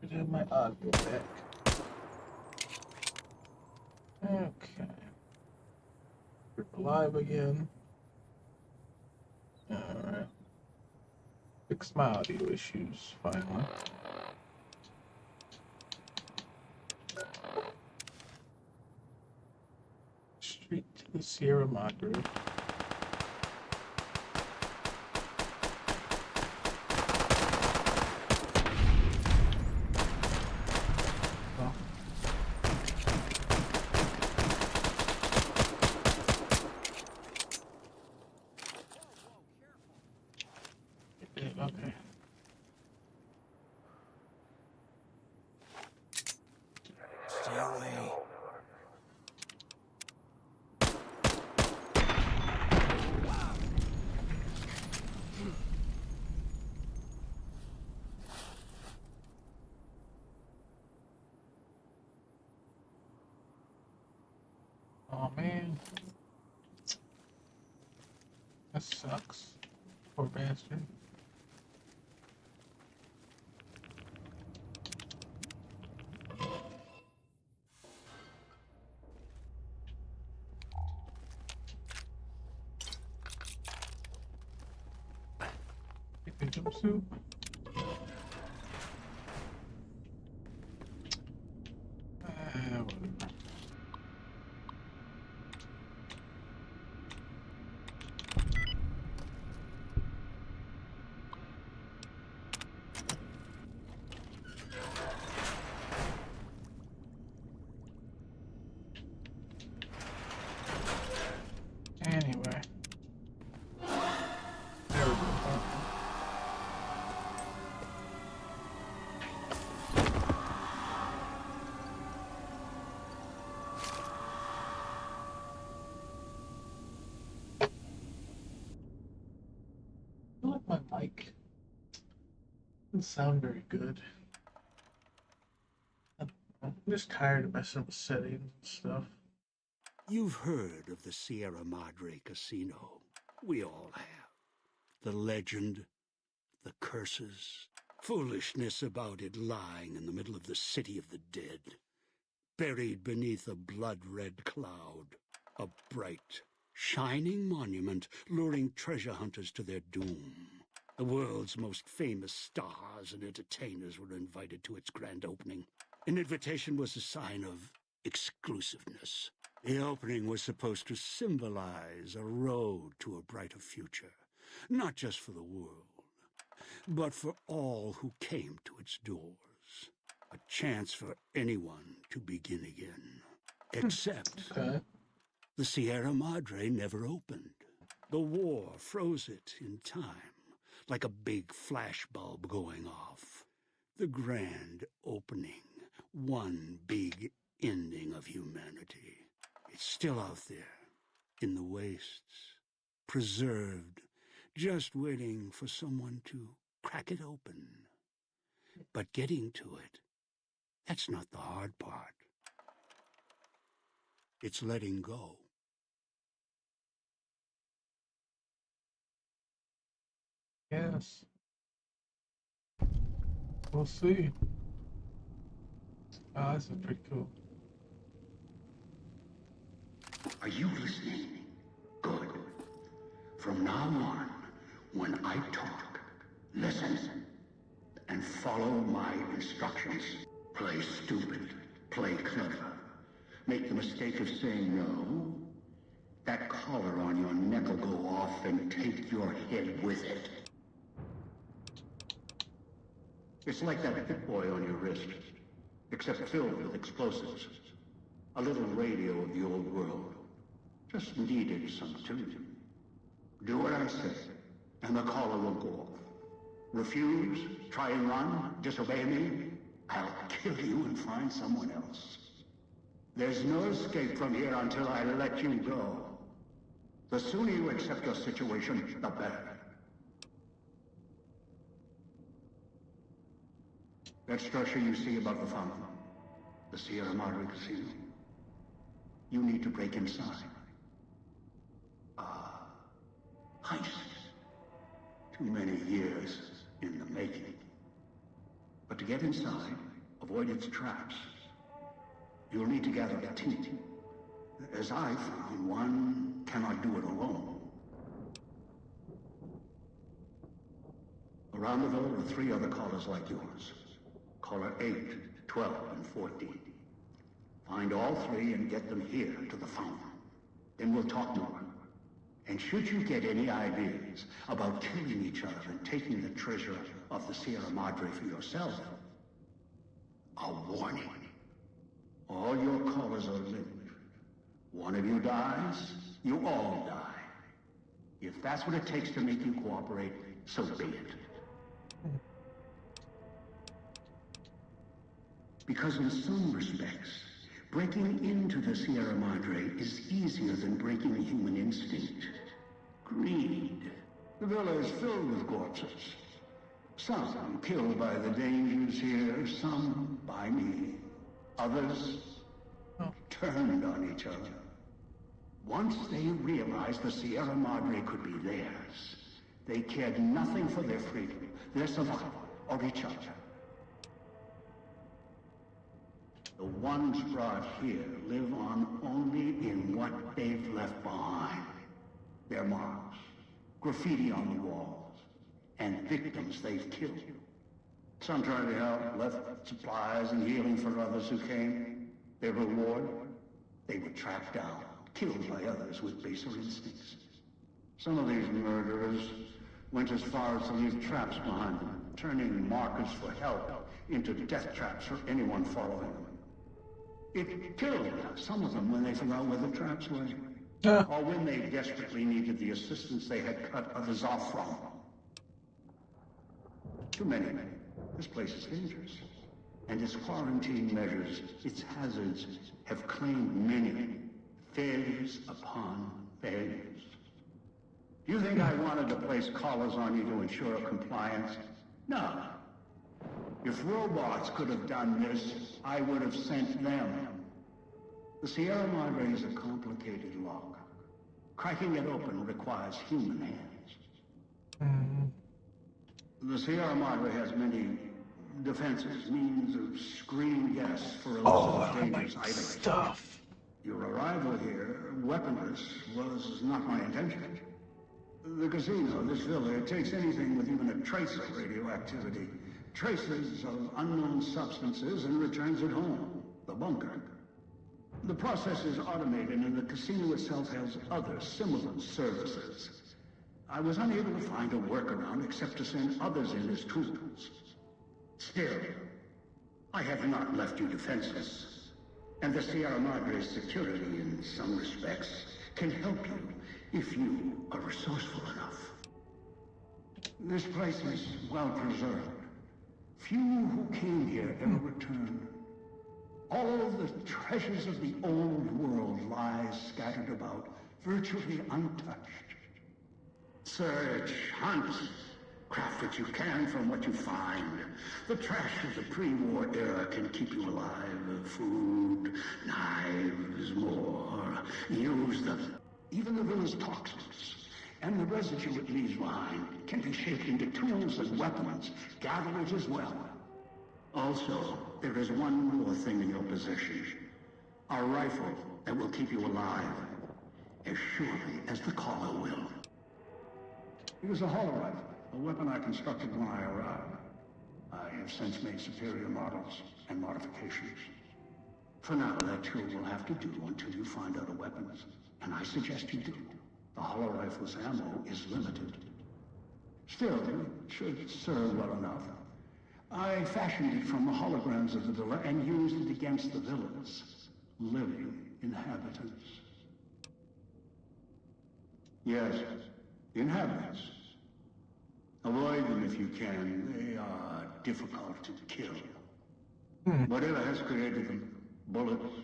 Get my audio back. Okay. We're alive again. Alright. Fix my audio issues, finally. Straight to the Sierra Madre. Okay. Stay away. Oh man. That sucks. Poor bastard. Take the jumpsuit. Whatever. Anyway. There we go. I feel like my mic doesn't sound very good. I'm just tired of messing with settings and stuff. You've heard of the Sierra Madre Casino. We all have. The legend, the curses, foolishness about it lying in the middle of the city of the dead, buried beneath a blood-red cloud, a bright, shining monument luring treasure hunters to their doom. The world's most famous stars and entertainers were invited to its grand opening. An invitation was a sign of exclusiveness. The opening was supposed to symbolize a road to a brighter future, not just for the world, but for all who came to its doors. A chance for anyone to begin again. Except the Sierra Madre never opened. The war froze it in time, like a big flashbulb going off. The grand opening, one big ending of humanity. It's still out there, in the wastes, preserved, just waiting for someone to crack it open. But getting to it, that's not the hard part. It's letting go. Yes. We'll see. Oh, this is pretty cool. Are you listening? Good. From now on, when I talk, listen and follow my instructions. Play stupid. Play clever. Make the mistake of saying no. That collar on your neck will go off and take your head with it. It's like that Pip Boy on your wrist, except filled with explosives. A little radio of the old world. Just needed some tuning. Do what I say, and the collar will go off. Refuse, try and run, disobey me, I'll kill you and find someone else. There's no escape from here until I let you go. The sooner you accept your situation, the better. That structure you see above the fountain, the Sierra Madre Casino, you need to break inside. Heist. Too many years in the making. But to get inside, avoid its traps. You'll need to gather a team. As I found, one cannot do it alone. Around the villa are 3 other callers like yours. Caller 8, 12, and 14. Find all 3 and get them here to the fountain. Then we'll talk more. And should you get any ideas about killing each other and taking the treasure of the Sierra Madre for yourself, a warning. All your callers are linked. One of you dies, you all die. If that's what it takes to make you cooperate, so be it. Because in some respects, breaking into the Sierra Madre is easier than breaking human instinct. Greed. The villa is filled with corpses. Some killed by the dangers here, some by me. Others turned on each other. Once they realized the Sierra Madre could be theirs, they cared nothing for their freedom, their survival, or each other. The ones brought here live on only in what they've left behind. Their marks, graffiti on the walls, and victims they've killed. Some tried to help, left supplies and healing for others who came. Their reward? They were tracked down, killed by others with baser instincts. Some of these murderers went as far as to leave traps behind them, turning markers for help into death traps for anyone following them. It killed some of them when they forgot where the traps were, or when they desperately needed the assistance they had cut others off from. Too many. This place is dangerous. And its quarantine measures, its hazards, have claimed many failures upon failures. Do you think I wanted to place collars on you to ensure compliance? No. If robots could have done this, I would have sent them. The Sierra Madre is a complicated lock. Cracking it open requires human hands. The Sierra Madre has many defenses, means of screening guests for illicit dangerous items. Stuff. Your arrival here, weaponless, was not my intention. The casino, this villa, it takes anything with even a trace of radioactivity, traces of unknown substances, and returns it home, the bunker. The process is automated, and the casino itself has other similar services. I was unable to find a workaround except to send others in as tools. Still, I have not left you defenseless. And the Sierra Madre's security, in some respects, can help you if you are resourceful enough. This place is well preserved. Few who came here ever return. All the treasures of the old world lie scattered about, virtually untouched. Search, hunt, craft what you can from what you find. The trash of the pre-war era can keep you alive. Food, knives, more. Use them. Even the villa's toxins and the residue it leaves behind can be shaped into tools and weapons. Gather it as well. Also, there is one more thing in your possession. A rifle that will keep you alive. As surely as the caller will. It was a hollow rifle, a weapon I constructed when I arrived. I have since made superior models and modifications. For now, that tool will have to do until you find other weapons. And I suggest you do. The hollow rifle's ammo is limited. Still, it should serve well enough. I fashioned it from the holograms of the villa and used it against the villa's living inhabitants. Yes, inhabitants. Avoid them if you can. They are difficult to kill. Whatever has created them, bullets,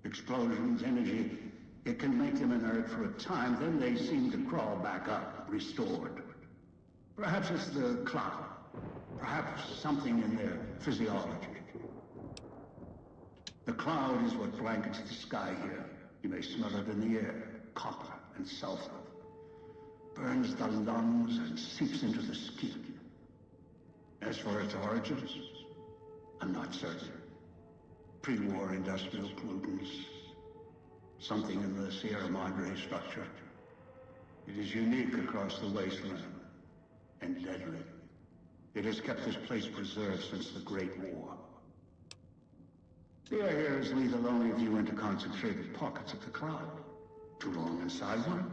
explosions, energy, it can make them inert for a time, then they seem to crawl back up, restored. Perhaps it's the cloud. Perhaps something in their physiology. The cloud is what blankets the sky here. You may smell it in the air, copper and sulfur. Burns the lungs and seeps into the skin. As for its origins, I'm not certain. pre-war industrial pollutants. Something in the Sierra Madre structure. It is unique across the wasteland, and deadly. It has kept this place preserved since the Great War. The air here is lethal only if you enter concentrated pockets of the cloud. Too long inside one,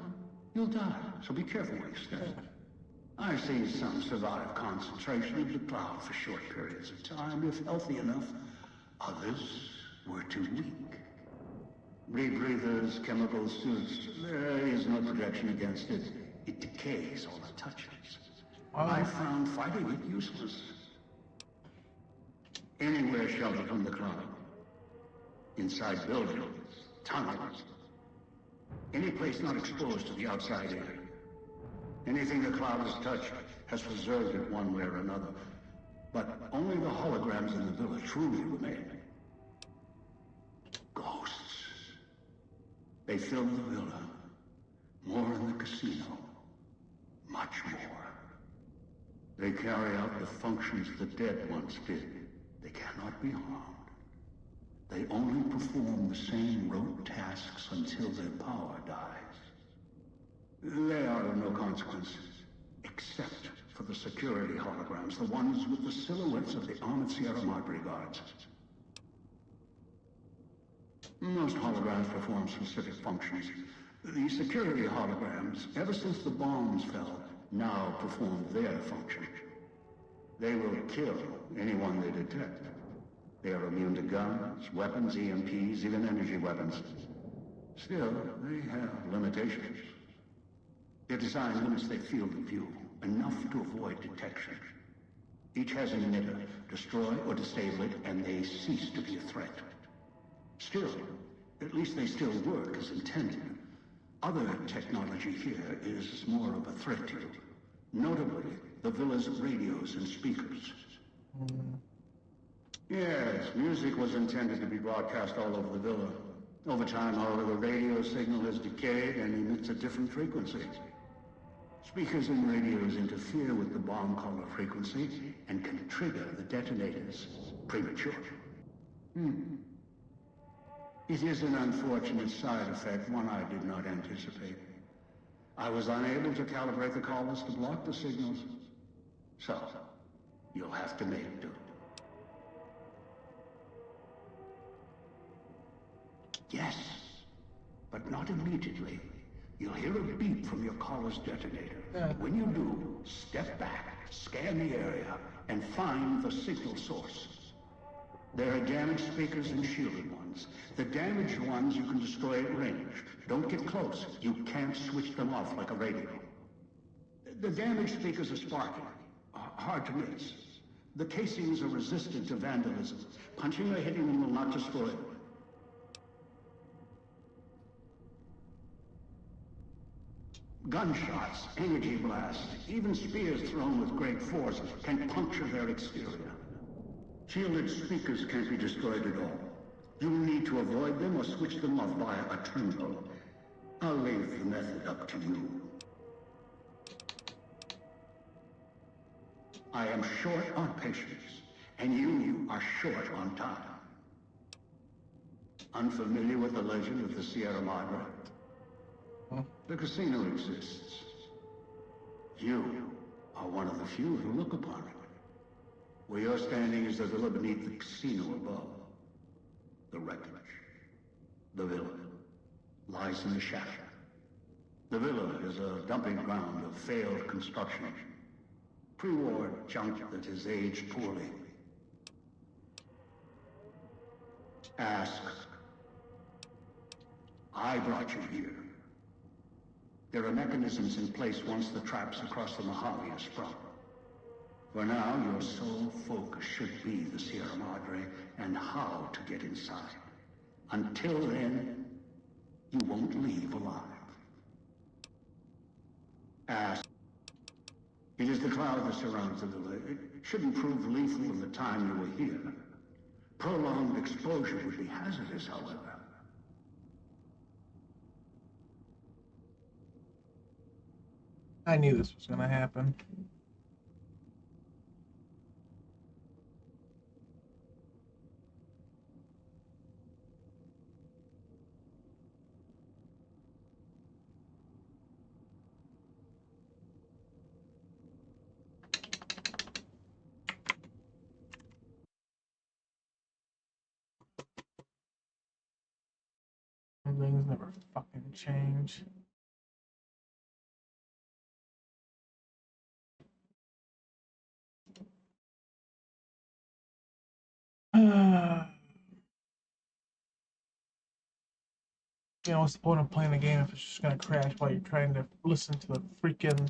you'll die, so be careful where you stay. I've seen some survive concentration of the cloud for short periods of time, if healthy enough. Others were too weak. Rebreathers, chemical suits, there is no protection against it. It decays all it touches. I found fighting it useless. Anywhere sheltered from the cloud. Inside buildings, tunnels. Any place not exposed to the outside air. Anything the cloud has touched has preserved it one way or another. But only the holograms in the villa truly remain. Ghosts. They fill the villa. More in the casino. Much more. They carry out the functions the dead once did. They cannot be harmed. They only perform the same rote tasks until their power dies. They are of no consequence, except for the security holograms, the ones with the silhouettes of the armored Sierra Madre guards. Most holograms perform specific functions. The security holograms, ever since the bombs fell, now perform their function. They will kill anyone they detect. They are immune to guns, weapons, EMPs, even energy weapons. Still, they have limitations. Their design limits their field of view, enough to avoid detection. Each has an emitter. Destroy or disable it, and they cease to be a threat. Still, at least they still work as intended. Other technology here is more of a threat to you. Notably, the villa's radios and speakers. Yes, music was intended to be broadcast all over the villa. Over time, however, the radio signal has decayed and emits a different frequency. Speakers and radios interfere with the bomb caller frequency and can trigger the detonators premature. It is an unfortunate side effect, one I did not anticipate. I was unable to calibrate the callers to block the signals. So, you'll have to make do. Yes, but not immediately. You'll hear a beep from your caller's detonator. When you do, step back, scan the area, and find the signal source. There are damaged speakers and shielded ones. The damaged ones you can destroy at range. Don't get close. You can't switch them off like a radio. The damaged speakers are sparking. Hard to miss. The casings are resistant to vandalism. Punching or hitting them will not destroy them. Gunshots, energy blasts, even spears thrown with great force can puncture their exterior. Shielded speakers can't be destroyed at all. You'll need to avoid them or switch them off via a terminal. I'll leave the method up to you. I am short on patience, and you are short on time. Unfamiliar with the legend of the Sierra Madre? The casino exists. You are one of the few who look upon it. Where you're standing is the villa beneath the casino above. The wreckage. The villa lies in the shadow. The villa is a dumping ground of failed construction. Pre-war junk that has aged poorly. Ask. I brought you here. There are mechanisms in place once the traps across the Mojave are sprung. For now, your sole focus should be the Sierra Madre and how to get inside. Until then, you won't leave alive. Ask. It is the cloud that surrounds the villa. It shouldn't prove lethal in the time you were here. Prolonged exposure would be hazardous, however. I knew this was going to happen. change. You know, what's the point of playing a game if it's just gonna crash while you're trying to listen to the freaking...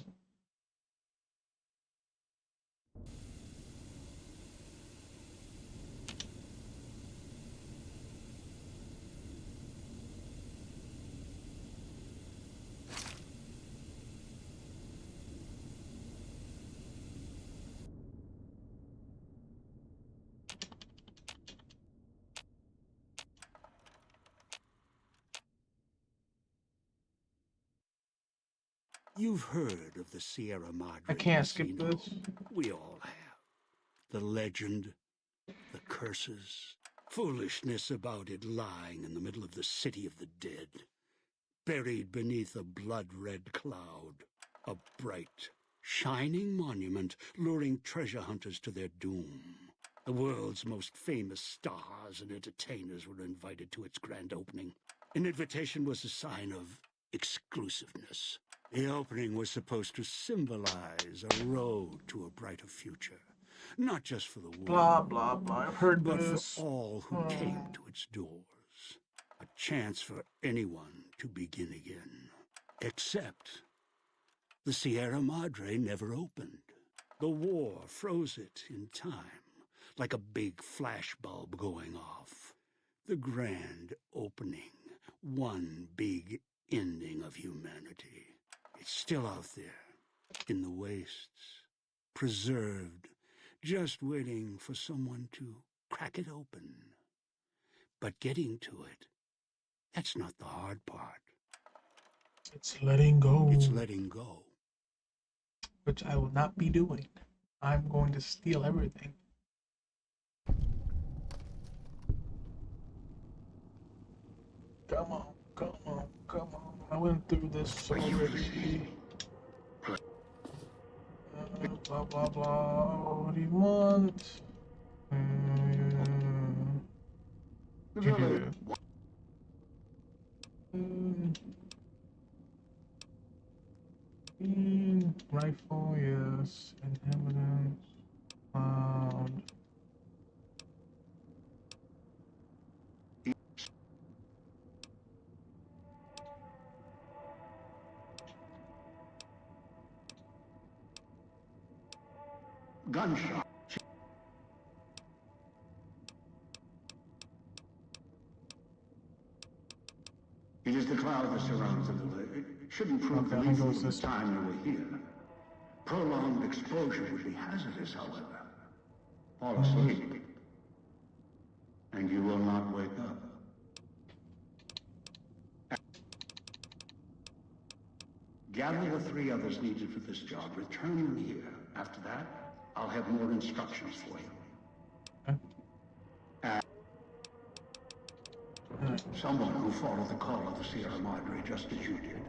You've heard of the Sierra Madre I can't Casino. skip this. We all have. The legend, the curses, foolishness about it lying in the middle of the city of the dead, buried beneath a blood-red cloud, a bright, shining monument luring treasure hunters to their doom. The world's most famous stars and entertainers were invited to its grand opening. An invitation was a sign of exclusiveness. The opening was supposed to symbolize a road to a brighter future, not just for the world, Blah, blah, blah. I've heard but this. for all who came to its doors. A chance for anyone to begin again. Except the Sierra Madre never opened. The war froze it in time, like a big flashbulb going off. The grand opening, one big ending of humanity. It's still out there, in the wastes, preserved, just waiting for someone to crack it open. But getting to it, that's not the hard part. It's letting go. It's letting go. Which I will not be doing. I'm going to steal everything. Come on, come on, come on. I went through this already. Blah, blah, blah. What do you want? Rifle, yes. Inhabitants. Found. Gunshot. It is the cloud that surrounds the villa. It shouldn't prove Okay, lethal goes at the this time you were here. Prolonged exposure would be hazardous, however. Fall asleep, and you will not wake up. Gather the 3 others needed for this job. Return them here. After that, I'll have more instructions for you. Someone who followed the call of the Sierra Madre just as you did.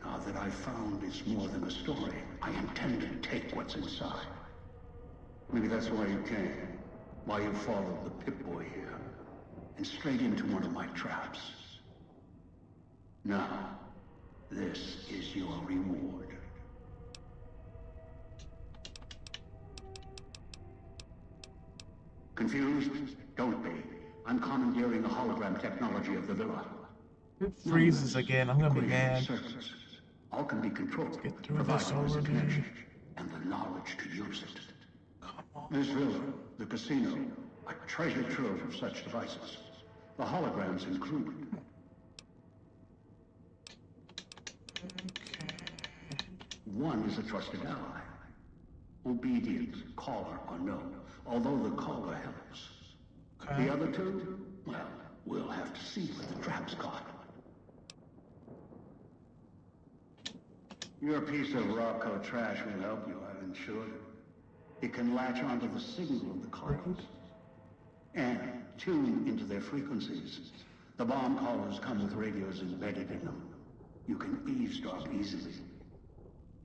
Now that I've found it's more than a story, I intend to take what's inside. Maybe that's why you came. Why you followed the Pip-Boy here. And straight into one of my traps. Now, this is your reward. Confused? Don't be. I'm commandeering the hologram technology of the villa. It freezes again. I'm gonna be mad. Circuits. All can be controlled, Get through provided this there's a already. connection and the knowledge to use it. Come on. This villa, the casino, a treasure trove of such devices. The holograms included. Okay. One is a trusted ally. Obedient, caller or no, although the caller helps. Okay. The other 2? Well, we'll have to see what the trap's got. Your piece of Rocco trash will help you, I've ensured it. It can latch onto the signal of the callers and tune into their frequencies. The bomb callers come with radios embedded in them. You can eavesdrop easily.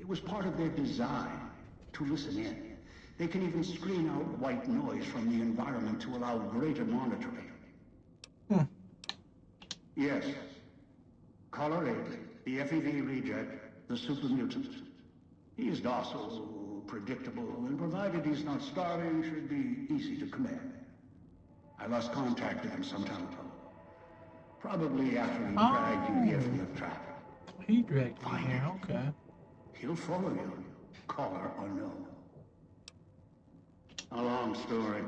It was part of their design to listen in. They can even screen out white noise from the environment to allow greater monitoring. Yes. Caller 8, the FEV reject, the super mutant. He's docile, predictable, and provided he's not starving, should be easy to command. I lost contact with him some time ago. Probably after he dragged you here from the trap. He dragged me here, okay. He'll follow you, caller or no. A long story.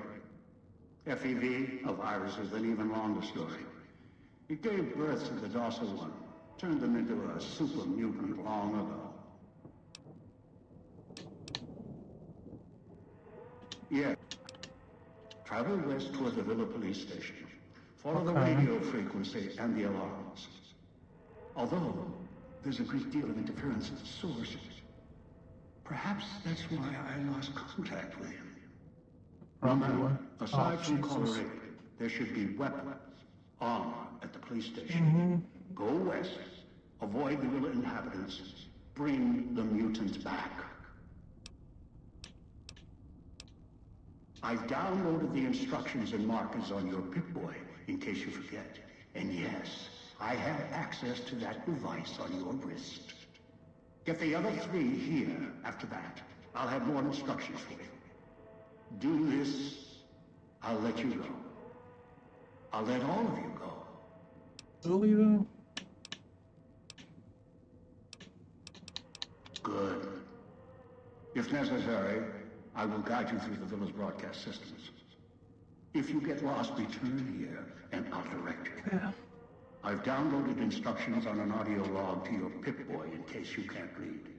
FEV, a virus, is an even longer story. It gave birth to the docile one, turned them into a super mutant long ago. Yeah. Travel west toward the Villa police station. Follow the radio frequency and the alarms. Although, there's a great deal of interference at the source. Perhaps that's why I lost contact with him. Remember, aside from caller 8, there should be weapons, armor at the police station. Go west, avoid the Villa inhabitants, bring the mutants back. I've downloaded the instructions and markers on your Pip-Boy, in case you forget. And yes, I have access to that device on your wrist. Get the other 3 here after that. I'll have more instructions for you. Do this, I'll let you go. I'll let all of you go. Really though? Good. If necessary, I will guide you through the villa's broadcast systems. If you get lost, return here, and I'll direct you. Yeah. I've downloaded instructions on an audio log to your Pip-Boy in case you can't read.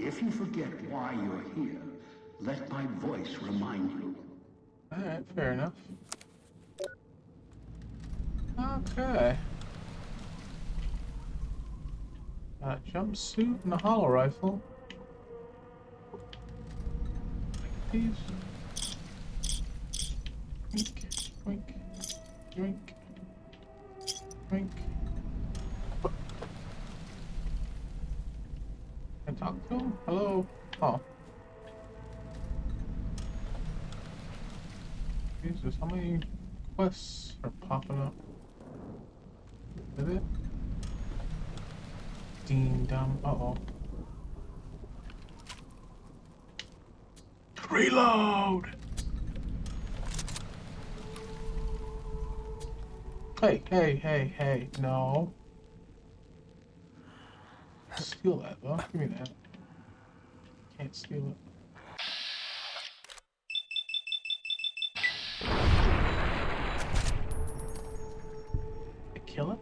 If you forget why you're here, let my voice remind you. Alright, fair enough. Okay. Got a jumpsuit and a hollow rifle. These. Wink, wink, wink, wink. Can I talk to him? Hello? Oh. Jesus, how many quests are popping up? Is that it? Dean Dum. Uh-oh. Reload! Hey, hey, hey, hey, no. Steal that, though. Give me that. Can't steal it. Kill it?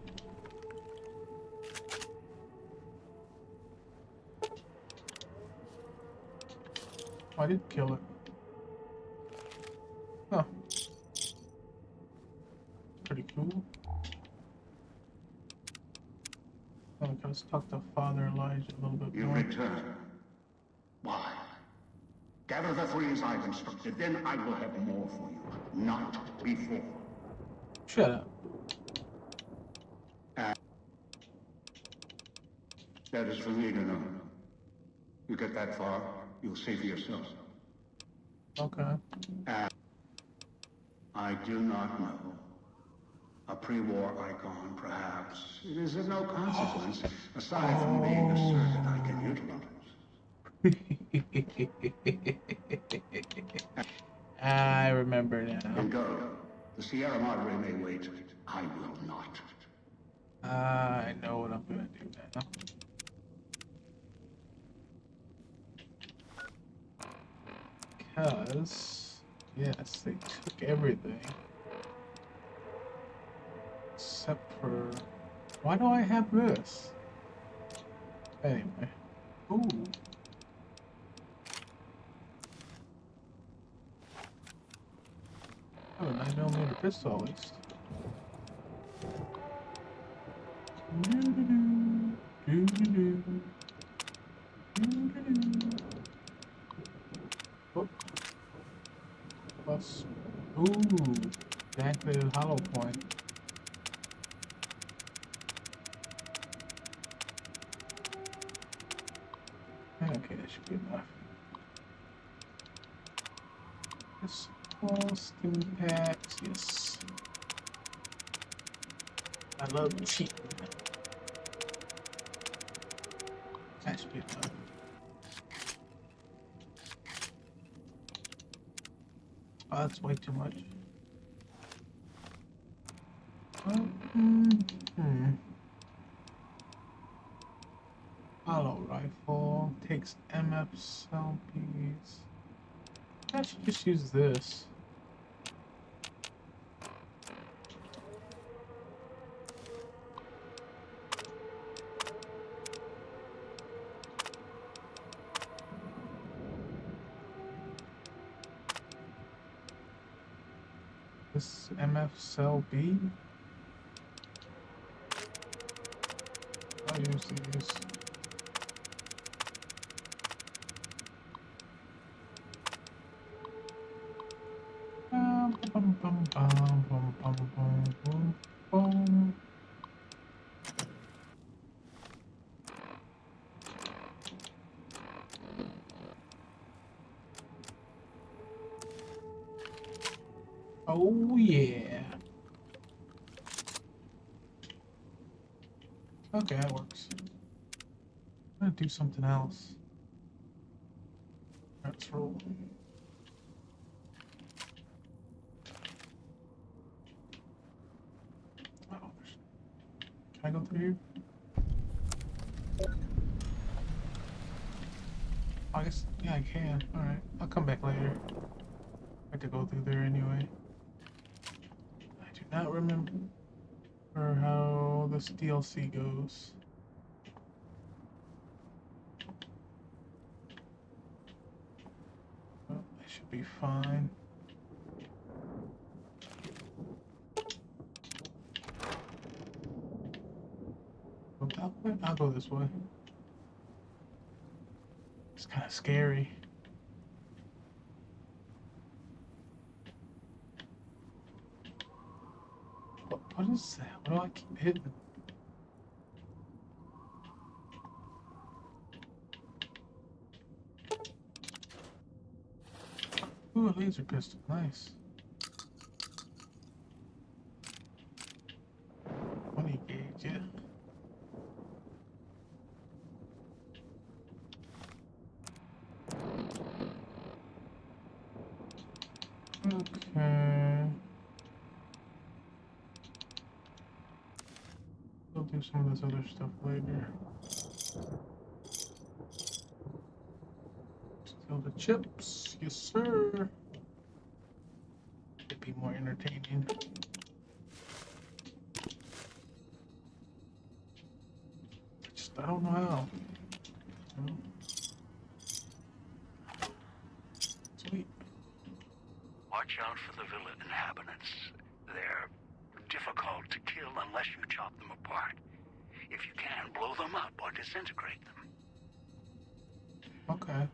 Oh, I did kill it. Huh. Pretty cool. Oh, let's talk to Father Elijah a little bit You more. return. Why? Gather the 3 as I've instructed, then I will have more for you. Not before. Shut up. That is for me to know. You get that far, you'll see for yourself. Okay. I do not know. A pre-war icon, perhaps. It is of no consequence, aside from being a circuit I can utilize. I remember now. And go. The Sierra Madre may wait. I will not. I know what I'm gonna do now. Because, yes, they took everything. Except for... Why do I have this? Anyway. Ooh. Oh, a 9mm pistol at least. Doo-doo-doo. Doo-doo-doo. Doo-doo-doo. Oh. Plus. Ooh. Deactivated hollow point. Okay, that should be enough. This all stim packs, yes. I love cheating. That should be enough. Oh, that's way too much. Hollow rifle takes MF cell piece. I should just use this. This MF cell B. I'll use these. Bum, bum, bum, bum, bum, bum, bum, bum. Oh yeah. Okay, that works. I'm gonna do something else. Let's roll. Oh, can I go through here? I guess, yeah, I can. Alright, I'll come back later. I have to go through there anyway. I do not remember how this DLC goes. Well, I should be fine. Go that way? I'll go this way. It's kind of scary. What is that? What do I keep hitting? Ooh, a laser pistol. Nice. 20 gauge, yeah. Okay. We'll do some of this other stuff later. Steal the chips. Yes, sir. It'd be more entertaining. I don't know how. No. Sweet. Watch out for the villa inhabitants. They're difficult to kill unless you chop them apart. If you can, blow them up or disintegrate them. Okay.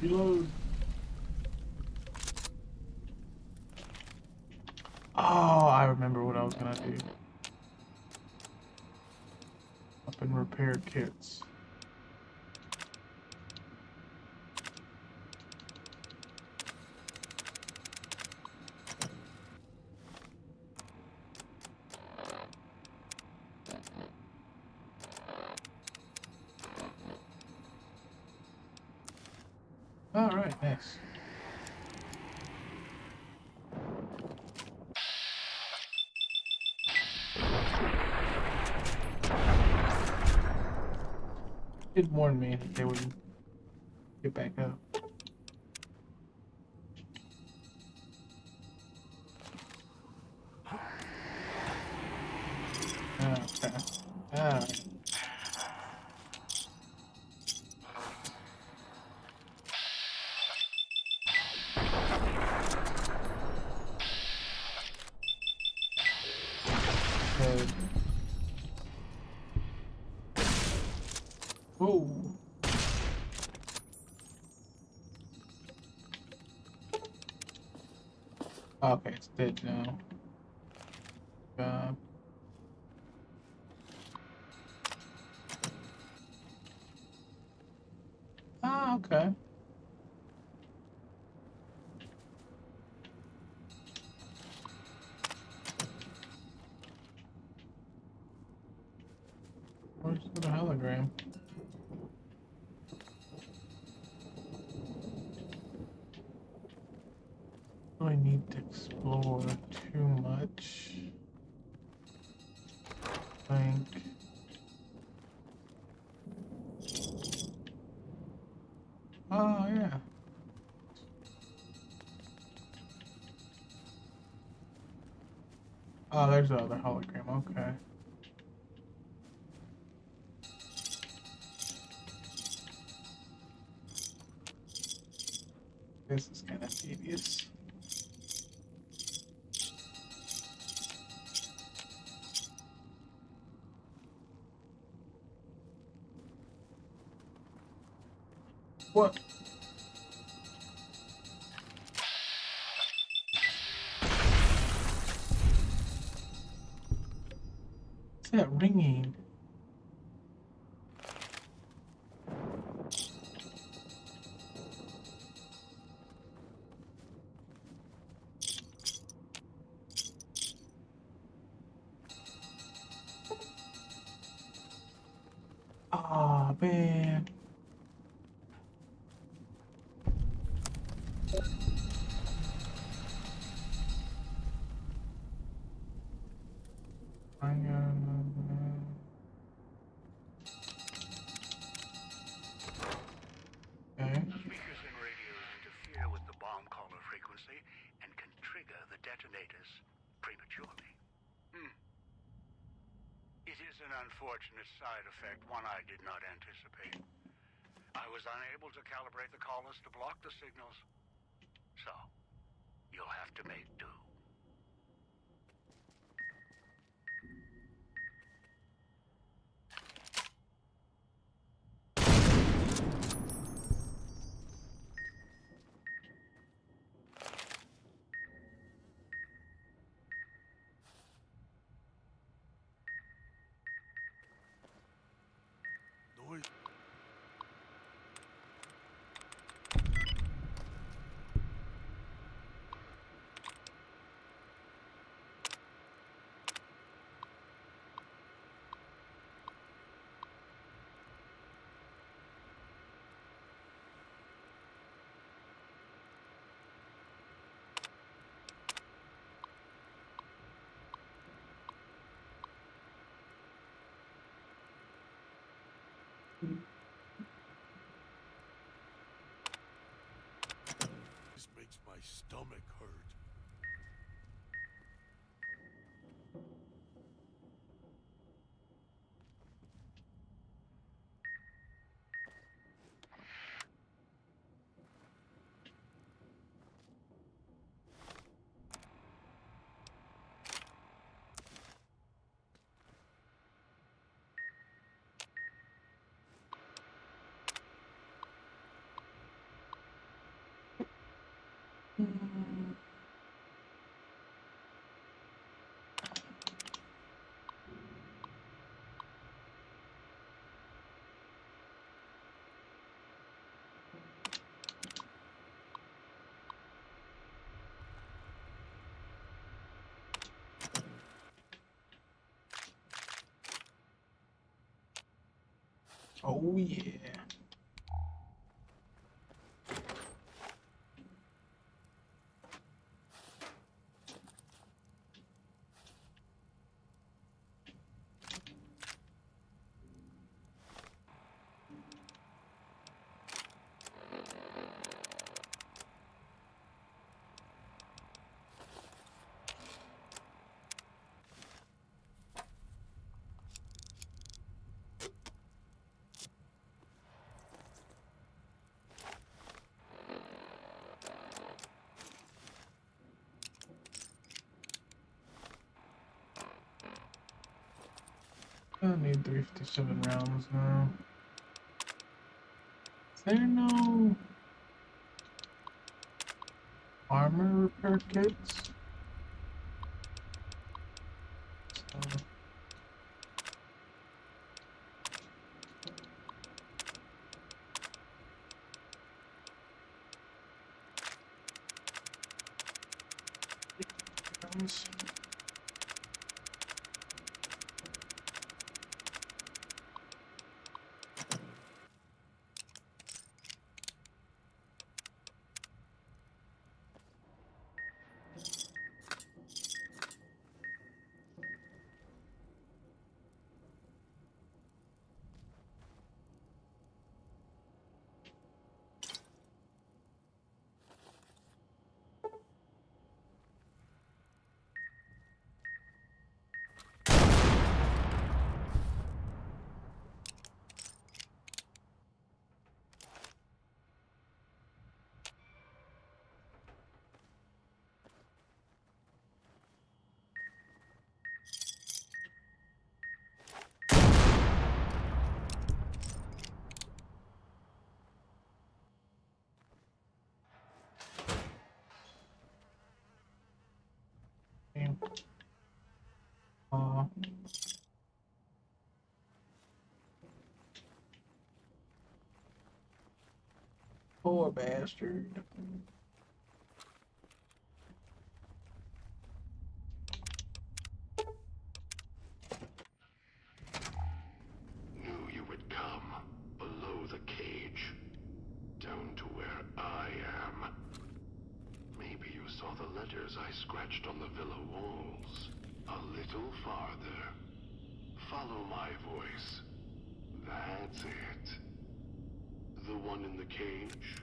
Reload. Oh, I remember what I was gonna do. Up and repair kits. All right, nice. Did warn me that they wouldn't get back up. Okay. Alright. Good. Whoa. Okay, it's dead now. Okay. Where's the hologram? Do I need to explore too much? Think. Oh yeah. Oh, there's the other hologram. Okay. This is kind of tedious. What? What's that ringing? Oh man. Okay. Speakers and radios interfere with the bomb caller frequency and can trigger the detonators prematurely. It is an unfortunate side effect, one I did not anticipate. I was unable to calibrate the callers to block the signals, so you'll have to make do. Noise. This makes my stomach hurt. Oh yeah. I need 357 rounds now. Is there no armor repair kits? now. Poor bastard. Knew you would come. Below the cage. Down to where I am. Maybe you saw the letters I scratched on the villa walls. A little farther. Follow my voice. That's it. The one in the cage?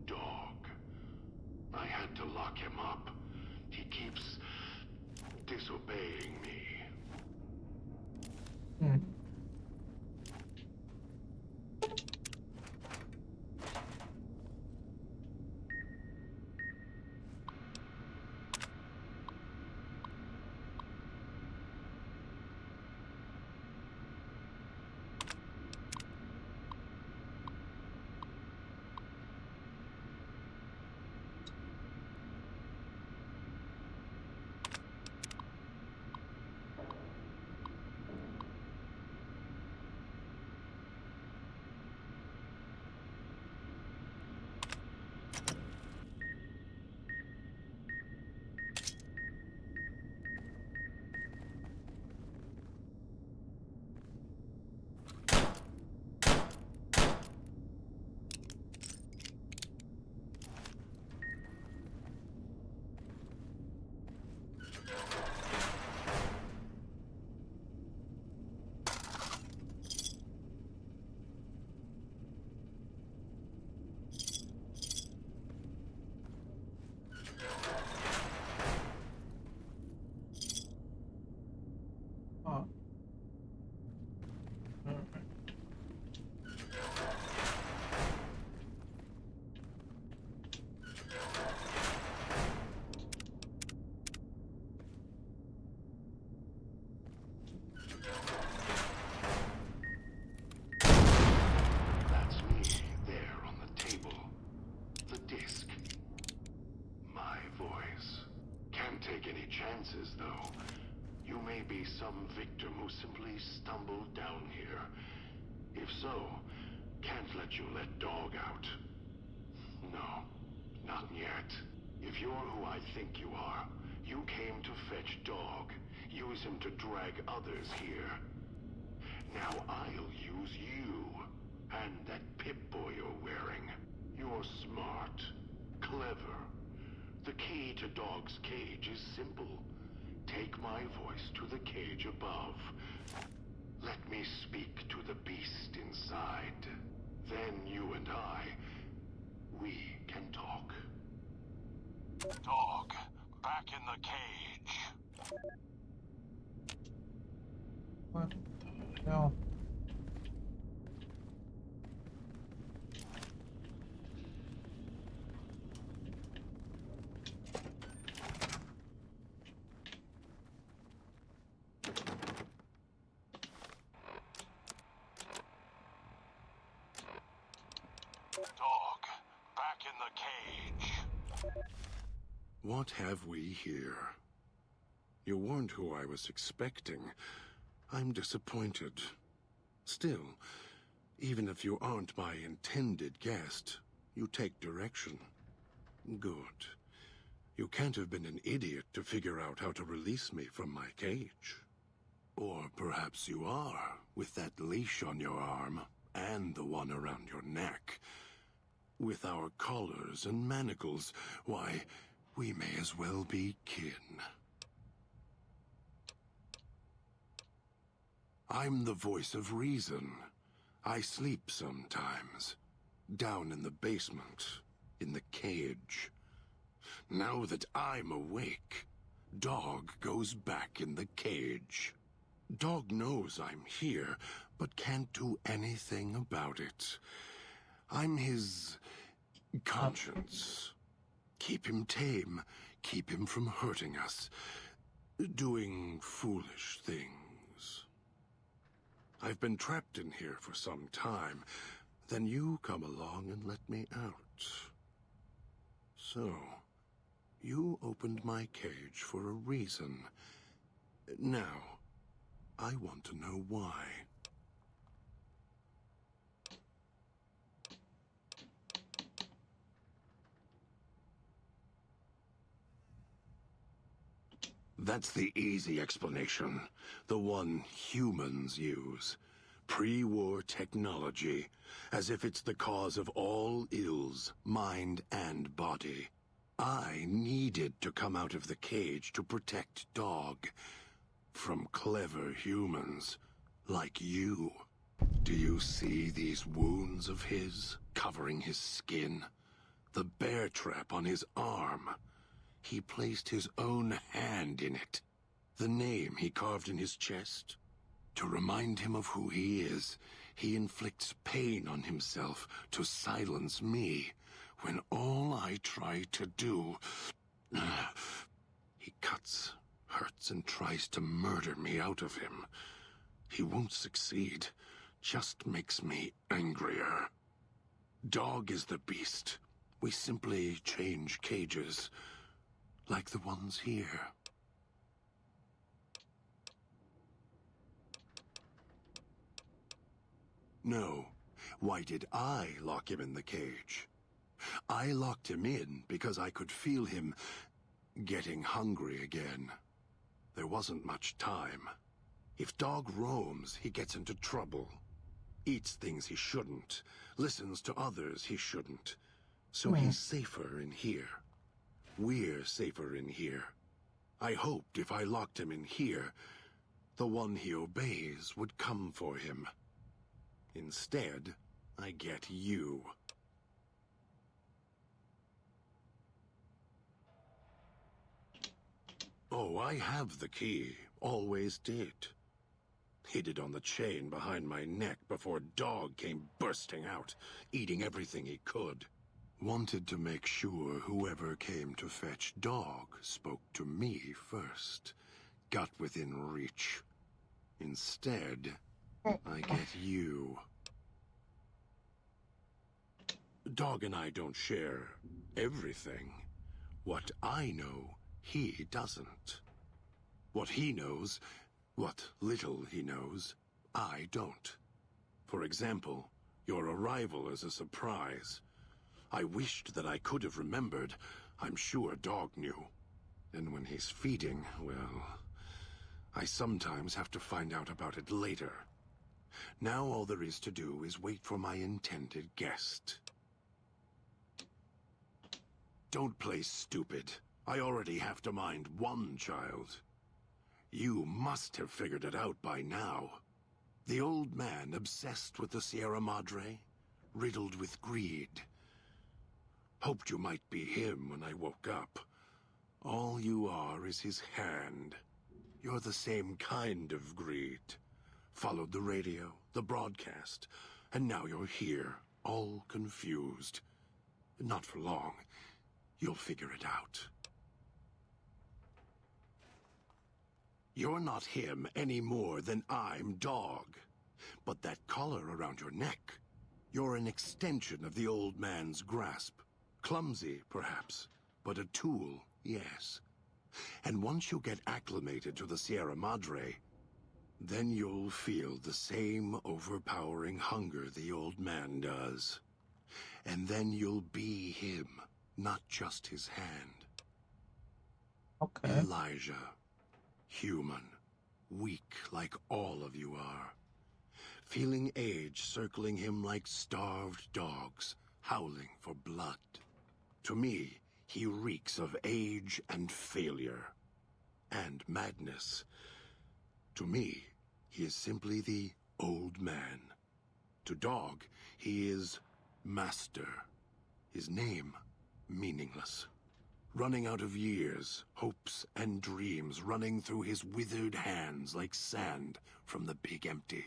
Dog. I had to lock him up. He keeps disobeying me. Hmm. Oh. Alright. That's me, there on the table. The disc. My voice. Can't take any chances, though. You may be some victim who simply stumbled down here. If so, can't let you let Dog out. No, not yet. If you're who I think you are, you came to fetch Dog. Use him to drag others here. Now I'll use you. And that Pip-Boy you're wearing. You're smart. Clever. The key to Dog's cage is simple. Take my voice to the cage above. Let me speak to the beast inside. Then you and we can talk. Dog, back in the cage. What the hell? Dog, back in the cage. What have we here? You weren't who I was expecting. I'm disappointed. Still, even if you aren't my intended guest, you take direction. Good. You can't have been an idiot to figure out how to release me from my cage. Or perhaps you are, with that leash on your arm, and the one around your neck. With our collars and manacles, why, we may as well be kin. I'm the voice of reason. I sleep sometimes. Down in the basement, in the cage. Now that I'm awake, Dog goes back in the cage. Dog knows I'm here, but can't do anything about it. I'm his conscience. Keep him tame, keep him from hurting us, doing foolish things. I've been trapped in here for some time. Then you come along and let me out. So, you opened my cage for a reason. Now, I want to know why. That's the easy explanation. The one humans use. Pre-war technology. As if it's the cause of all ills, mind and body. I needed to come out of the cage to protect Dog. From clever humans. Like you. Do you see these wounds of his, covering his skin? The bear trap on his arm. He placed his own hand in it. The name he carved in his chest. To remind him of who he is, he inflicts pain on himself to silence me, when all I try to do... He cuts, hurts, and tries to murder me out of him. He won't succeed, just makes me angrier. Dog is the beast. We simply change cages. Like the ones here. No. Why did I lock him in the cage? I locked him in because I could feel him getting hungry again. There wasn't much time. If Dog roams, he gets into trouble. Eats things he shouldn't. Listens to others he shouldn't. So he's safer in here. We're safer in here. I hoped if I locked him in here, the one he obeys would come for him. Instead, I get you. Oh, I have the key. Always did. Hid it on the chain behind my neck before Dog came bursting out, eating everything he could. Wanted to make sure whoever came to fetch Dog spoke to me first. Got within reach. Instead, I get you. Dog and I don't share everything. What I know, he doesn't. What he knows, what little he knows, I don't. For example, your arrival is a surprise. I wished that I could have remembered. I'm sure Dog knew. And when he's feeding, well... I sometimes have to find out about it later. Now all there is to do is wait for my intended guest. Don't play stupid. I already have to mind one child. You must have figured it out by now. The old man obsessed with the Sierra Madre, riddled with greed. Hoped you might be him when I woke up. All you are is his hand. You're the same kind of greed. Followed the radio, the broadcast, and now you're here, all confused. Not for long. You'll figure it out. You're not him any more than I'm Dog. But that collar around your neck, you're an extension of the old man's grasp. Clumsy, perhaps, but a tool, yes. And once you get acclimated to the Sierra Madre, then you'll feel the same overpowering hunger the old man does. And then you'll be him, not just his hand. Okay. Elijah. Human. Weak like all of you are. Feeling age circling him like starved dogs, howling for blood. To me, he reeks of age and failure. And madness. To me, he is simply the old man. To Dog, he is Master. His name, meaningless. Running out of years, hopes and dreams running through his withered hands like sand from the big empty.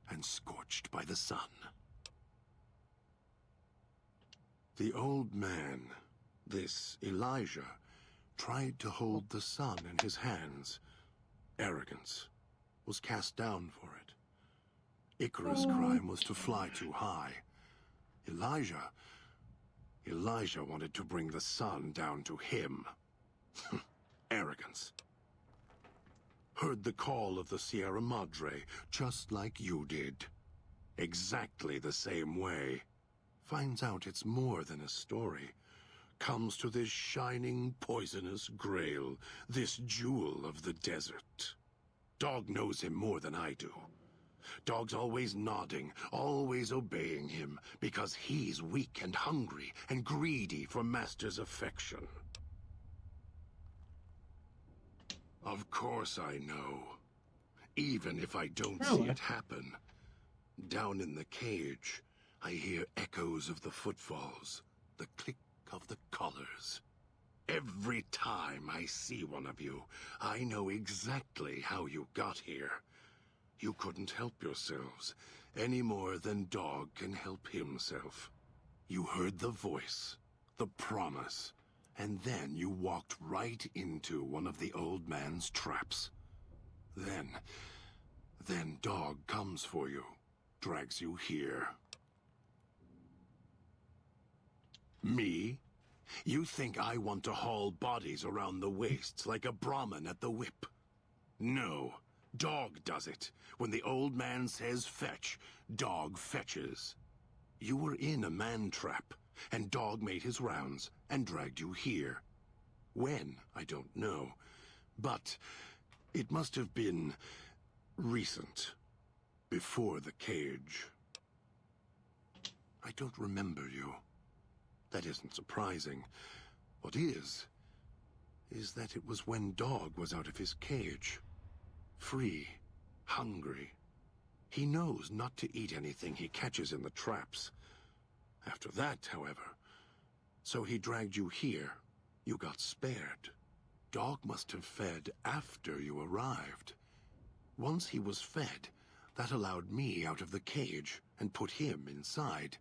And scorched by the sun. The old man, this Elijah, tried to hold the sun in his hands. Arrogance. Was cast down for it. Icarus' crime was to fly too high. Elijah wanted to bring the sun down to him. Arrogance. Heard the call of the Sierra Madre, just like you did. Exactly the same way. Finds out it's more than a story. Comes to this shining, poisonous grail, this jewel of the desert. Dog knows him more than I do. Dog's always nodding, always obeying him, because he's weak and hungry and greedy for Master's affection. Of course I know. Even if I don't see it happen. Down in the cage, I hear echoes of the footfalls, the click of the collars. Every time I see one of you, I know exactly how you got here. You couldn't help yourselves, any more than Dog can help himself. You heard the voice, the promise, and then you walked right into one of the old man's traps. Then Dog comes for you, drags you here. Me? You think I want to haul bodies around the wastes like a Brahmin at the whip? No. Dog does it. When the old man says fetch, Dog fetches. You were in a man trap, and Dog made his rounds and dragged you here. When, I don't know. But it must have been recent. Before the cage. I don't remember you. That isn't surprising. What is that it was when Dog was out of his cage. Free, hungry. He knows not to eat anything he catches in the traps. After that, however, so he dragged you here. You got spared. Dog must have fed after you arrived. Once he was fed, that allowed me out of the cage and put him inside.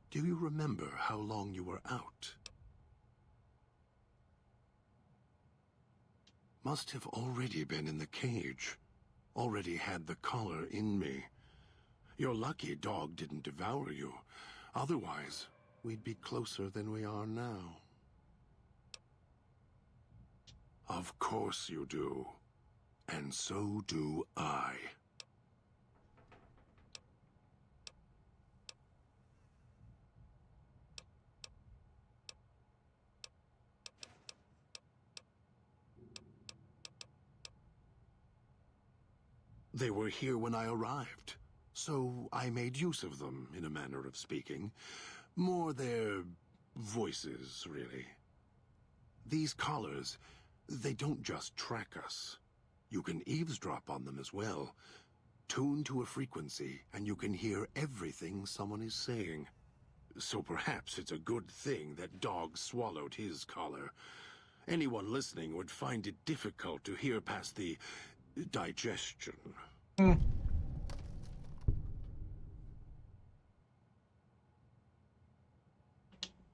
Do you remember how long you were out? Must have already been in the cage. Already had the collar in me. You're lucky Dog didn't devour you. Otherwise, we'd be closer than we are now. Of course you do. And so do I. They were here when I arrived, so I made use of them, in a manner of speaking. More their voices, really. These collars, they don't just track us. You can eavesdrop on them as well. Tune to a frequency, and you can hear everything someone is saying. So perhaps it's a good thing that Dog swallowed his collar. Anyone listening would find it difficult to hear past the digestion.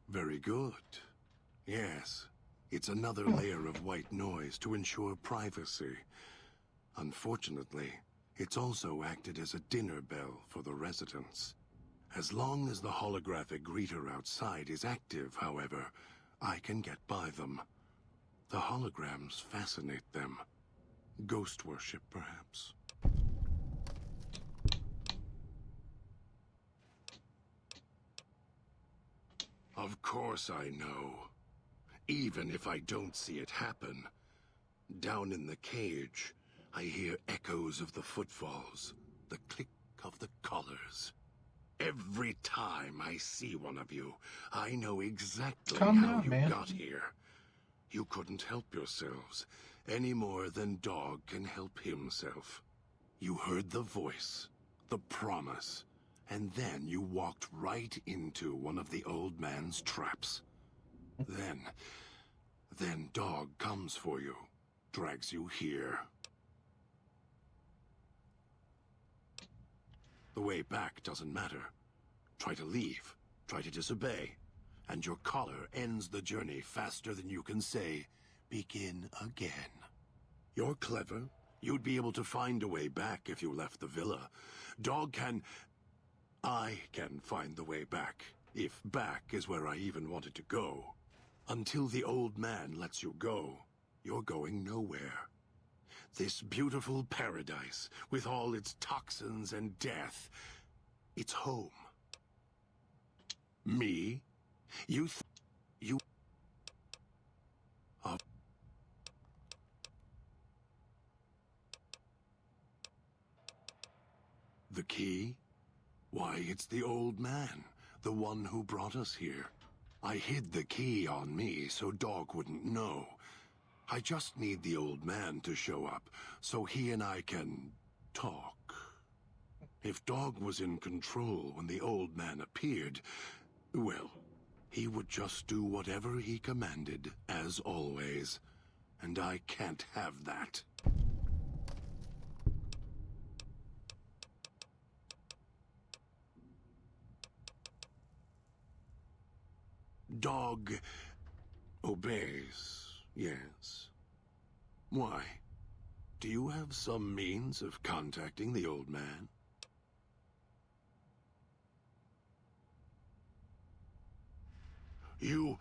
Very good. Yes, it's another layer of white noise to ensure privacy. Unfortunately, it's also acted as a dinner bell for the residents. As long as the holographic greeter outside is active, however, I can get by them. The holograms fascinate them. Ghost worship, perhaps. Of course I know. Even if I don't see it happen. Down in the cage, I hear echoes of the footfalls, the click of the collars. Every time I see one of you, I know exactly how you got here. You couldn't help yourselves, any more than Dog can help himself. You heard the voice, the promise, and then you walked right into one of the old man's traps. Then Dog comes for you, drags you here. The way back doesn't matter. Try to leave, try to disobey, and your collar ends the journey faster than you can say, begin again. You're clever. You'd be able to find a way back if you left the villa. I can find the way back, if back is where I even wanted to go. Until the old man lets you go, you're going nowhere. This beautiful paradise, with all its toxins and death, it's home. Me? You uh, the key? Why, it's the old man, the one who brought us here. I hid the key on me so Dog wouldn't know. I just need the old man to show up, so he and I can talk. If Dog was in control when the old man appeared, well, he would just do whatever he commanded, as always. And I can't have that. Dog obeys, yes. Why? Do you have some means of contacting the old man? You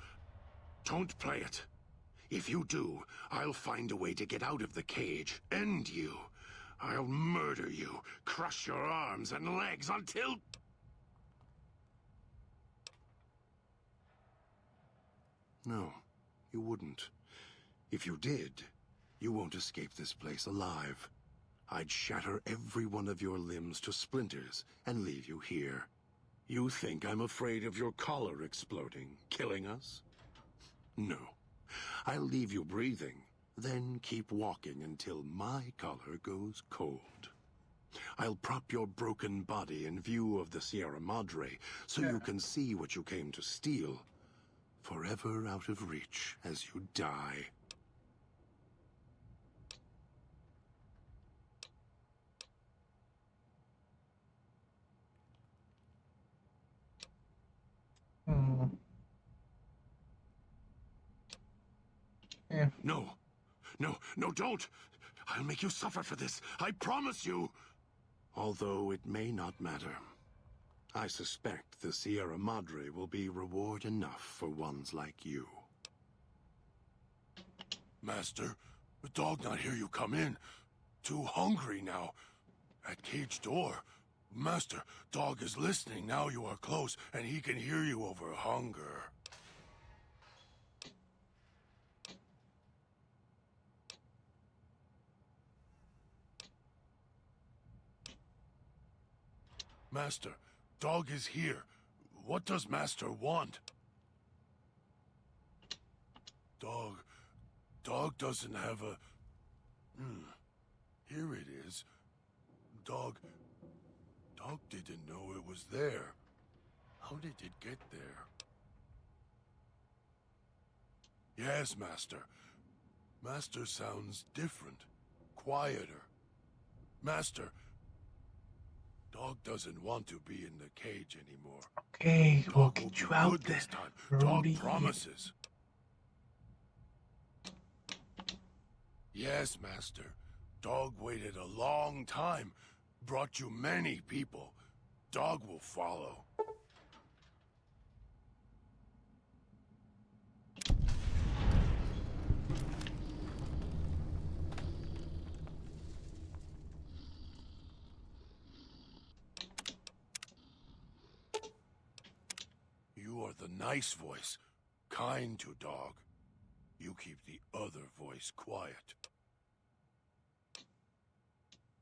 don't play it. If you do, I'll find a way to get out of the cage, end you. I'll murder you, crush your arms and legs until... No, you wouldn't. If you did, you won't escape this place alive. I'd shatter every one of your limbs to splinters and leave you here. You think I'm afraid of your collar exploding, killing us? No. I'll leave you breathing, then keep walking until my collar goes cold. I'll prop your broken body in view of the Sierra Madre, so you can see what you came to steal. Forever out of reach as you die. Hmm. Yeah. No. No, don't! I'll make you suffer for this. I promise you! Although it may not matter. I suspect the Sierra Madre will be reward enough for ones like you. Master, the dog not hear you come in. Too hungry now. At cage door. Master, dog is listening now you are close, and he can hear you over hunger. Master, dog is here. What does Master want? Dog doesn't have a... Here it is. Dog didn't know it was there. How did it get there? Yes, Master. Master sounds different. Quieter. Master, Dog doesn't want to be in the cage anymore. Okay, we'll Dog will get you be out good then, this time. Rudy. Dog promises. Yes, Master. Dog waited a long time. Brought you many people. Dog will follow. You are the nice voice. Kind to Dog. You keep the other voice quiet.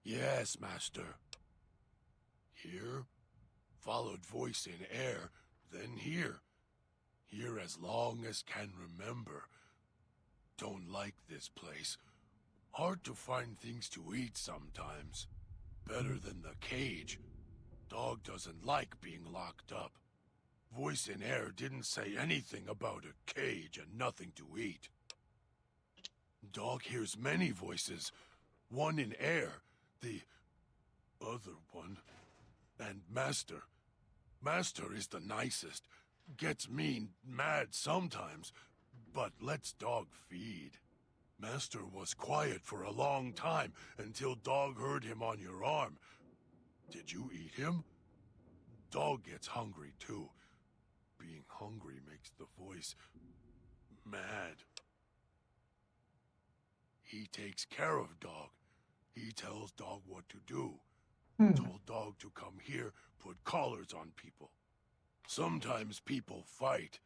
Yes, Master. Here, followed voice in air, then here. Here as long as can remember. Don't like this place. Hard to find things to eat sometimes. Better than the cage. Dog doesn't like being locked up. Voice in air didn't say anything about a cage and nothing to eat. Dog hears many voices. One in air, the other one. And Master. Master is the nicest. Gets mean, mad sometimes, but lets Dog feed. Master was quiet for a long time until Dog heard him on your arm. Did you eat him? Dog gets hungry too. Being hungry makes the voice mad. He takes care of Dog. He tells dog what to do. Hmm. Told dog to come here, put collars on people. Sometimes people fight.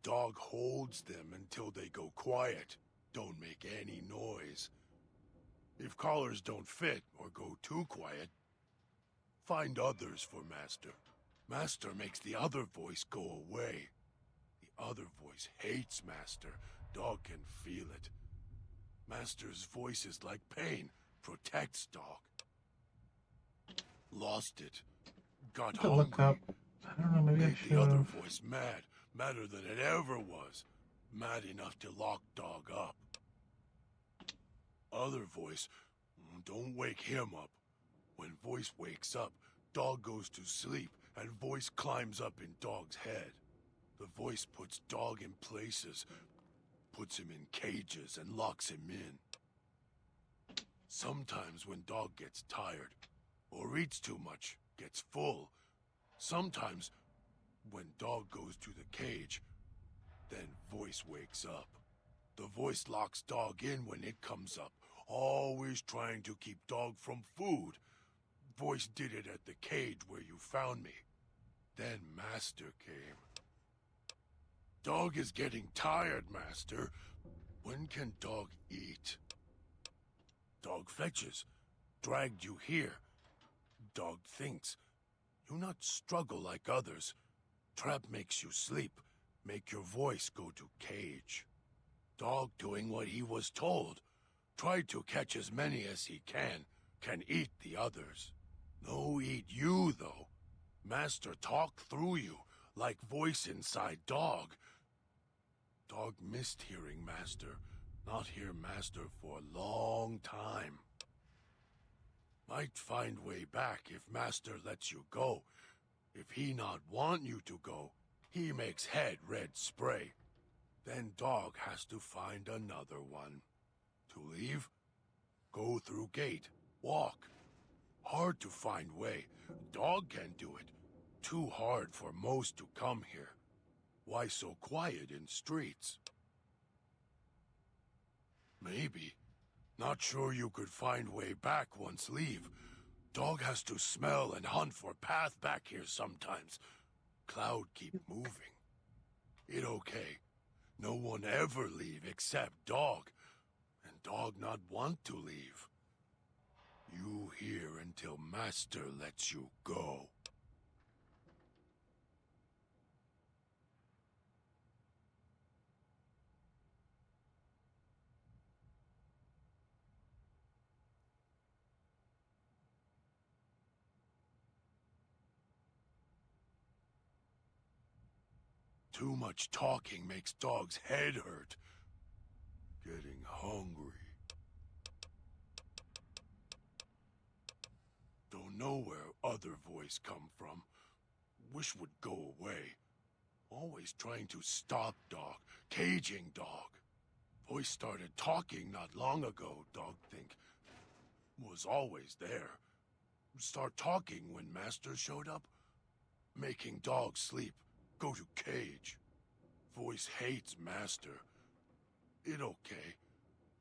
Dog holds them until they go quiet. Don't make any noise. If collars don't fit or go too quiet, find others for Master. Master makes the other voice go away. The other voice hates Master. Dog can feel it. Master's voice is like pain. Protects dog. Lost it. Got To look hungry. up. I don't know, maybe I Made should the other have. voice mad. Madder than it ever was. Mad enough to lock dog up. Other voice, don't wake him up. When voice wakes up, dog goes to sleep and voice climbs up in dog's head. The voice puts dog in places, puts him in cages and locks him in. Sometimes when dog gets tired, or eats too much, gets full. Sometimes when dog goes to the cage, then voice wakes up. The voice locks dog in when it comes up, always trying to keep dog from food. Voice did it at the cage where you found me. Then Master came. Dog is getting tired, Master. When can dog eat? Dog fetches. Dragged you here. Dog thinks. You not struggle like others. Trap makes you sleep. Make your voice go to cage. Dog doing what he was told. Tried to catch as many as he can eat the others. No eat you, though. Master talk through you, like voice inside dog. Dog missed hearing Master. Not hear Master for a long time. Might find way back if Master lets you go. If he not want you to go, he makes head red spray. Then dog has to find another one. To leave? Go through gate. Walk. Hard to find way. Dog can do it. Too hard for most to come here. Why so quiet in streets? Maybe. Not sure you could find way back once leave. Dog has to smell and hunt for path back here sometimes. Cloud keep moving. It okay. No one ever leave except dog. And dog not want to leave. You here until Master lets you go. Too much talking makes dog's head hurt. Getting hungry. Don't know where other voice come from. Wish would go away. Always trying to stop dog, caging dog. Voice started talking not long ago, dog think. Was always there. Start talking when Master showed up. Making dog sleep. Go to cage. Voice hates Master. It okay.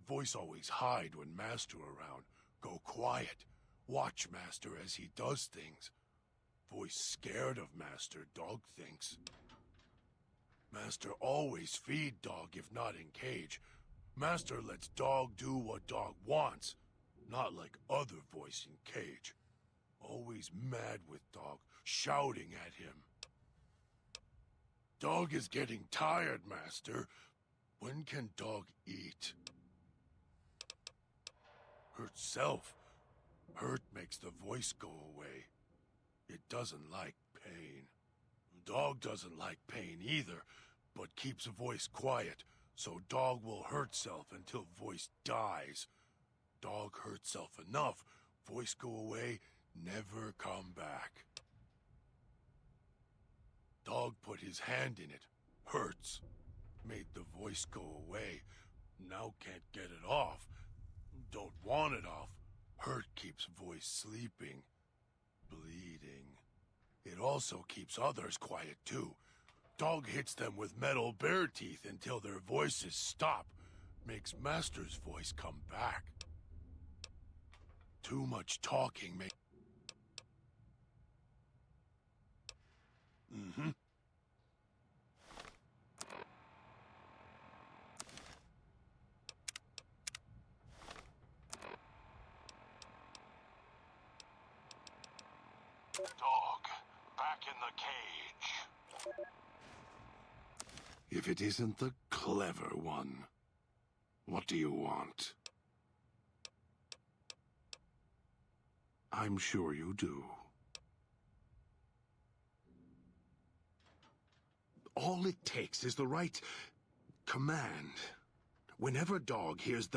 Voice always hide when Master around. Go quiet. Watch Master as he does things. Voice scared of Master, dog thinks. Master always feed dog if not in cage. Master lets dog do what dog wants. Not like other voice in cage. Always mad with dog, shouting at him. Dog is getting tired, Master. When can dog eat? Hurt self. Hurt makes the voice go away. It doesn't like pain. Dog doesn't like pain either, but keeps voice quiet, so dog will hurt self until voice dies. Dog hurt self enough, voice go away, never come back. Dog put his hand in it, hurts. Made the voice go away, now can't get it off. Don't want it off, hurt keeps voice sleeping, bleeding. It also keeps others quiet too. Dog hits them with metal bear teeth until their voices stop. Makes Master's voice come back. Too much talking, mate. Mm-hmm. Dog, back in the cage. If it isn't the clever one, what do you want? I'm sure you do. All it takes is the right command. Whenever Dog hears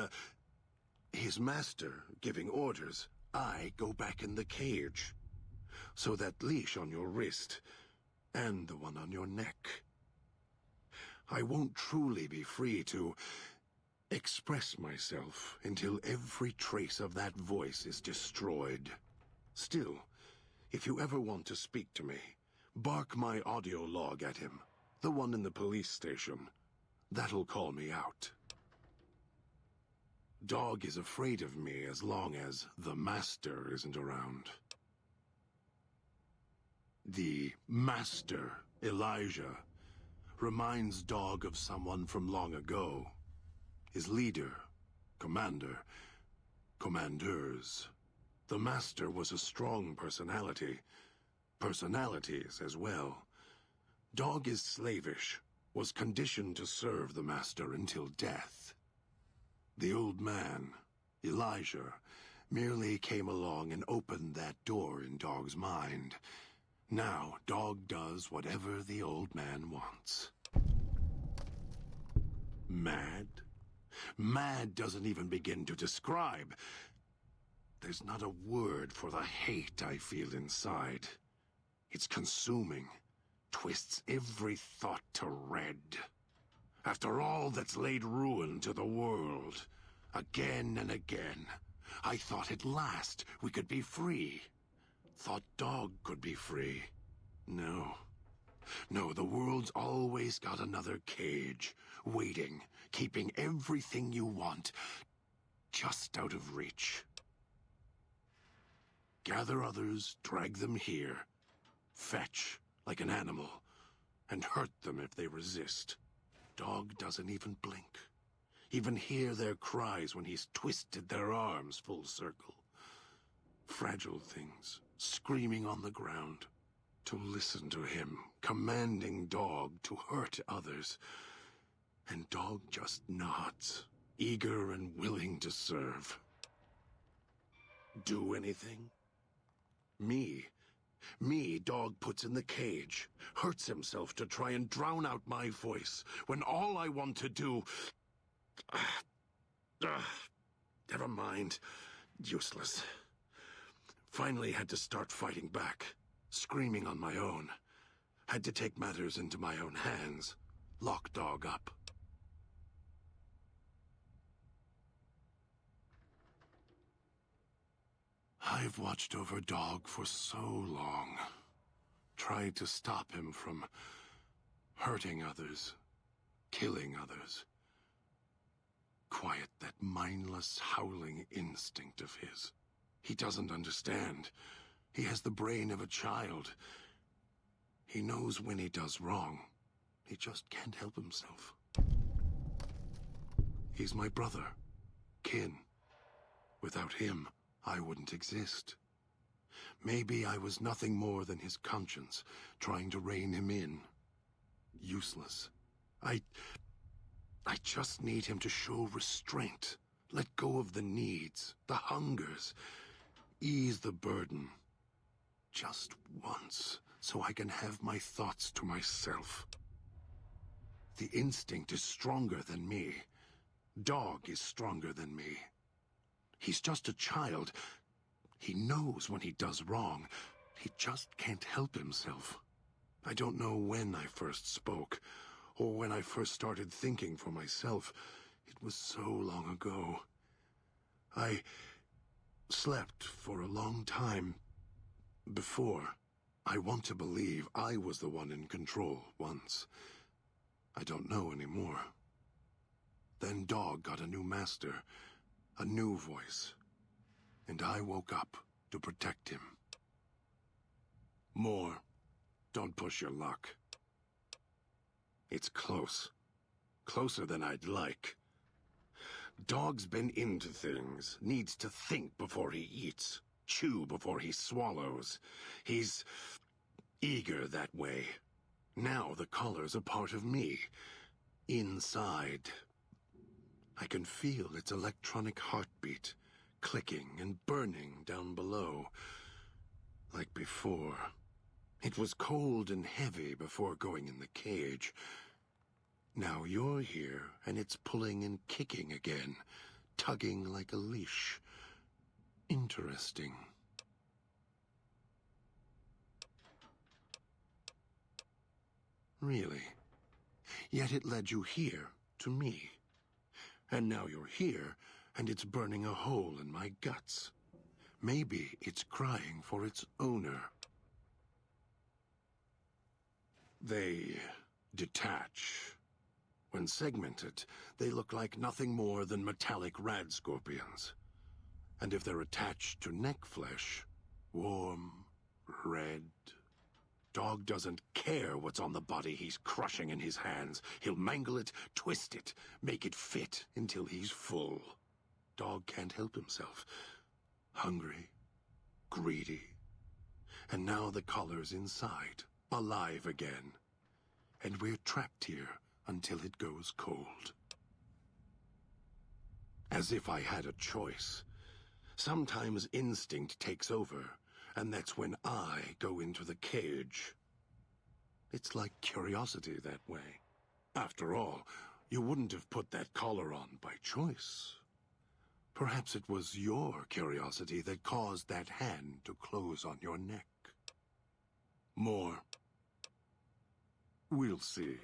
his master giving orders, I go back in the cage. So that leash on your wrist, and the one on your neck. I won't truly be free to express myself until every trace of that voice is destroyed. Still, if you ever want to speak to me, bark my audio log at him, the one in the police station. That'll call me out. Dog is afraid of me as long as the master isn't around. The master, Elijah, reminds Dog of someone from long ago. His leader, commander, commanders. The master was a strong personality. Personalities as well. Dog is slavish, was conditioned to serve the master until death. The old man, Elijah, merely came along and opened that door in Dog's mind. Now, Dog does whatever the old man wants. Mad? Mad doesn't even begin to describe. There's not a word for the hate I feel inside. It's consuming, twists every thought to red. After all that's laid ruin to the world, again and again, I thought at last we could be free. Thought Dog could be free. No. No, the world's always got another cage, waiting, keeping everything you want just out of reach. Gather others, drag them here, fetch like an animal, and hurt them if they resist. Dog doesn't even blink. Even hear their cries when he's twisted their arms full circle. Fragile things, screaming on the ground, to listen to him, commanding Dog to hurt others. And Dog just nods, eager and willing to serve. Do anything? Me, Dog puts in the cage, hurts himself to try and drown out my voice, when all I want to do... never mind. Useless. Finally had to start fighting back, screaming on my own. Had to take matters into my own hands, lock Dog up. I've watched over Dog for so long. Tried to stop him from hurting others, killing others. Quiet that mindless, howling instinct of his. He doesn't understand. He has the brain of a child. He knows when he does wrong. He just can't help himself. He's my brother, kin. Without him, I wouldn't exist. Maybe I was nothing more than his conscience, trying to rein him in. Useless. I just need him to show restraint. Let go of the needs, the hungers. Ease the burden. Just once, so I can have my thoughts to myself. The instinct is stronger than me. Dog is stronger than me. He's just a child. He knows when he does wrong. He just can't help himself. I don't know when I first spoke, or when I first started thinking for myself. It was so long ago. I slept for a long time before. I want to believe I was the one in control once. I don't know anymore. Then Dog got a new master, a new voice. and I woke up to protect him. More, don't push your luck. It's close. Closer than I'd like. Dog's been into things, needs to think before he eats, chew before he swallows. He's eager that way. Now the collar's a part of me. Inside. I can feel its electronic heartbeat, clicking and burning down below. Like before. It was cold and heavy before going in the cage. Now you're here, and it's pulling and kicking again, tugging like a leash. Interesting. Really. Yet it led you here, to me. And now you're here, and it's burning a hole in my guts. Maybe it's crying for its owner. They detach. When segmented, they look like nothing more than metallic rad scorpions. And if they're attached to neck flesh, warm, red. Dog doesn't care what's on the body he's crushing in his hands. He'll mangle it, twist it, make it fit until he's full. Dog can't help himself. Hungry, greedy. And now the collar's inside, alive again. And we're trapped here until it goes cold. As if I had a choice. Sometimes instinct takes over, and that's when I go into the cage. It's like curiosity that way. After all, you wouldn't have put that collar on by choice. Perhaps it was your curiosity that caused that hand to close on your neck. More. We'll see.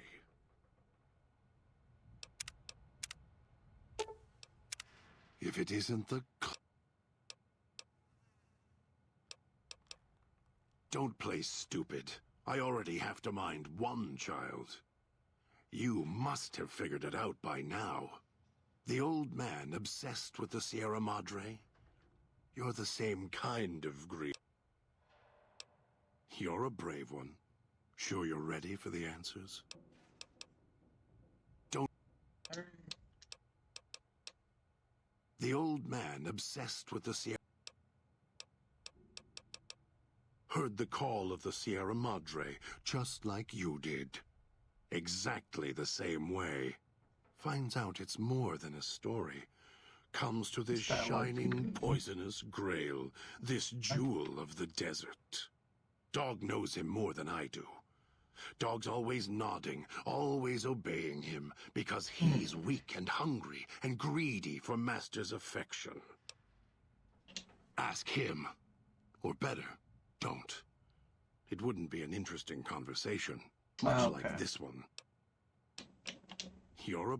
If it isn't the... Don't play stupid. I already have to mind one child. You must have figured it out by now. The old man obsessed with the Sierra Madre? You're the same kind of greed. You're a brave one. Sure you're ready for the answers? Don't... The old man obsessed with the Sierra... Heard the call of the Sierra Madre, just like you did. Exactly the same way. Finds out it's more than a story. Comes to this shining, poisonous grail, this jewel of the desert. Dog knows him more than I do. Dog's always nodding, always obeying him, because he's weak and hungry and greedy for Master's affection. Ask him. Or better, don't. It wouldn't be an interesting conversation, much like this one. You're a...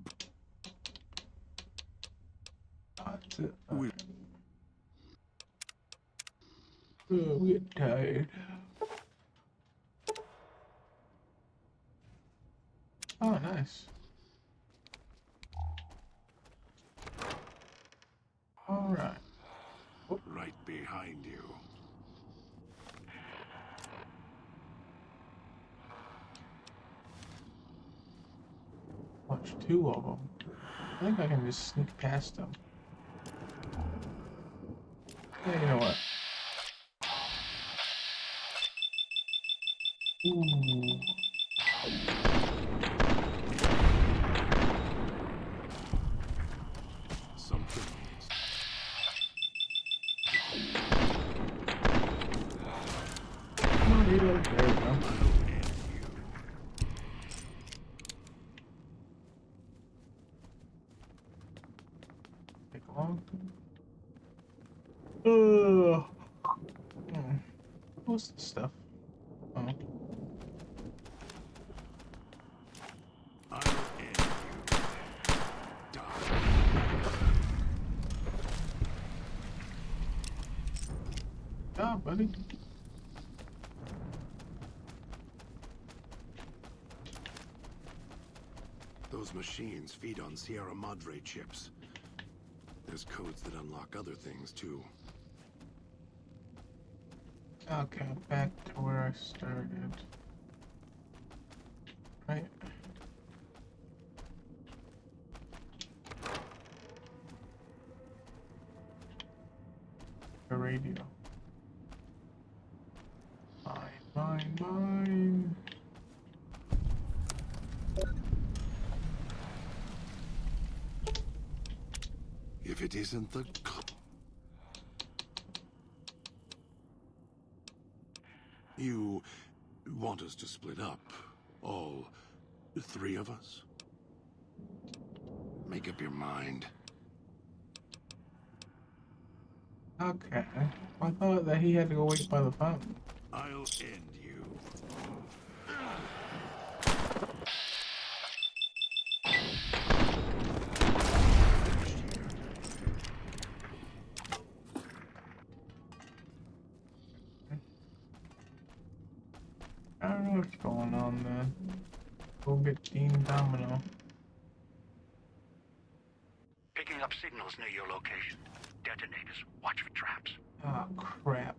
We're tired. Oh, nice. All right. Right behind you. Watch two of them. I think I can just sneak past them. Yeah, you know what? Ooh. Something. Come on, reload. There we go. Take long. What's this stuff? Oh. I'll end you. Die. Ah, buddy. Those machines feed on Sierra Madre chips. There's codes that unlock other things, too. Okay, back to where I started. Right. The radio. Mine. If it isn't the... You want us to split up? All three of us? Make up your mind. Okay. I thought that he had to go wait by the fountain. I'll end you. I don't know what's going on, man. Go get Dean Domino. Picking up signals near your location. Detonators. Watch for traps. Ah, crap.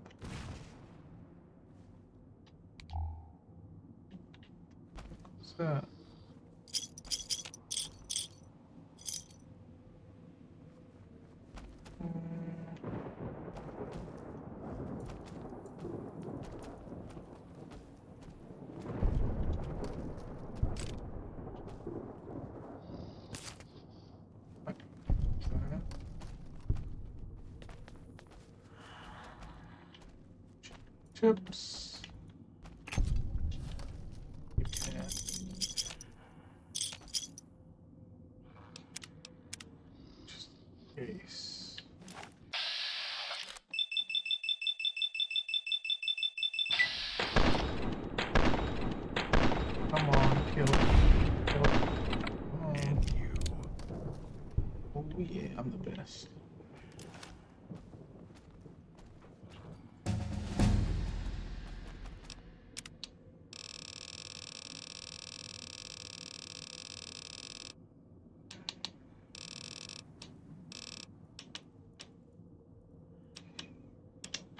What's that? Chips. Yeah. Just in case. Come on, kill it. Kill it. Come on. Oh yeah, I'm the best.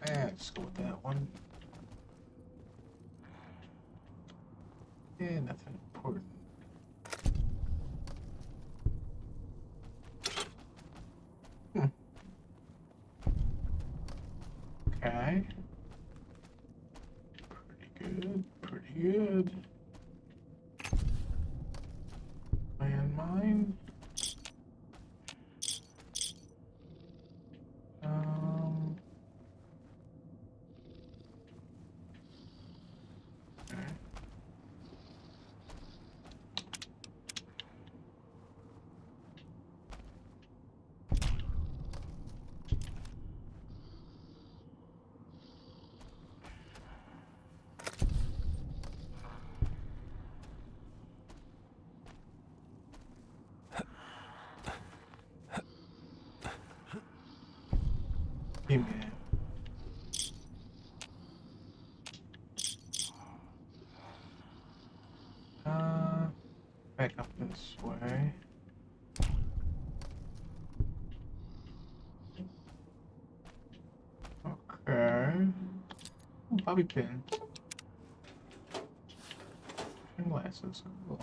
Yeah, let's go with that one. Yeah, nothing important. Okay. Pretty good. Landmine. Okay. Hey man. Back up this way. Okay. Ooh, bobby pin. Glasses. Cool.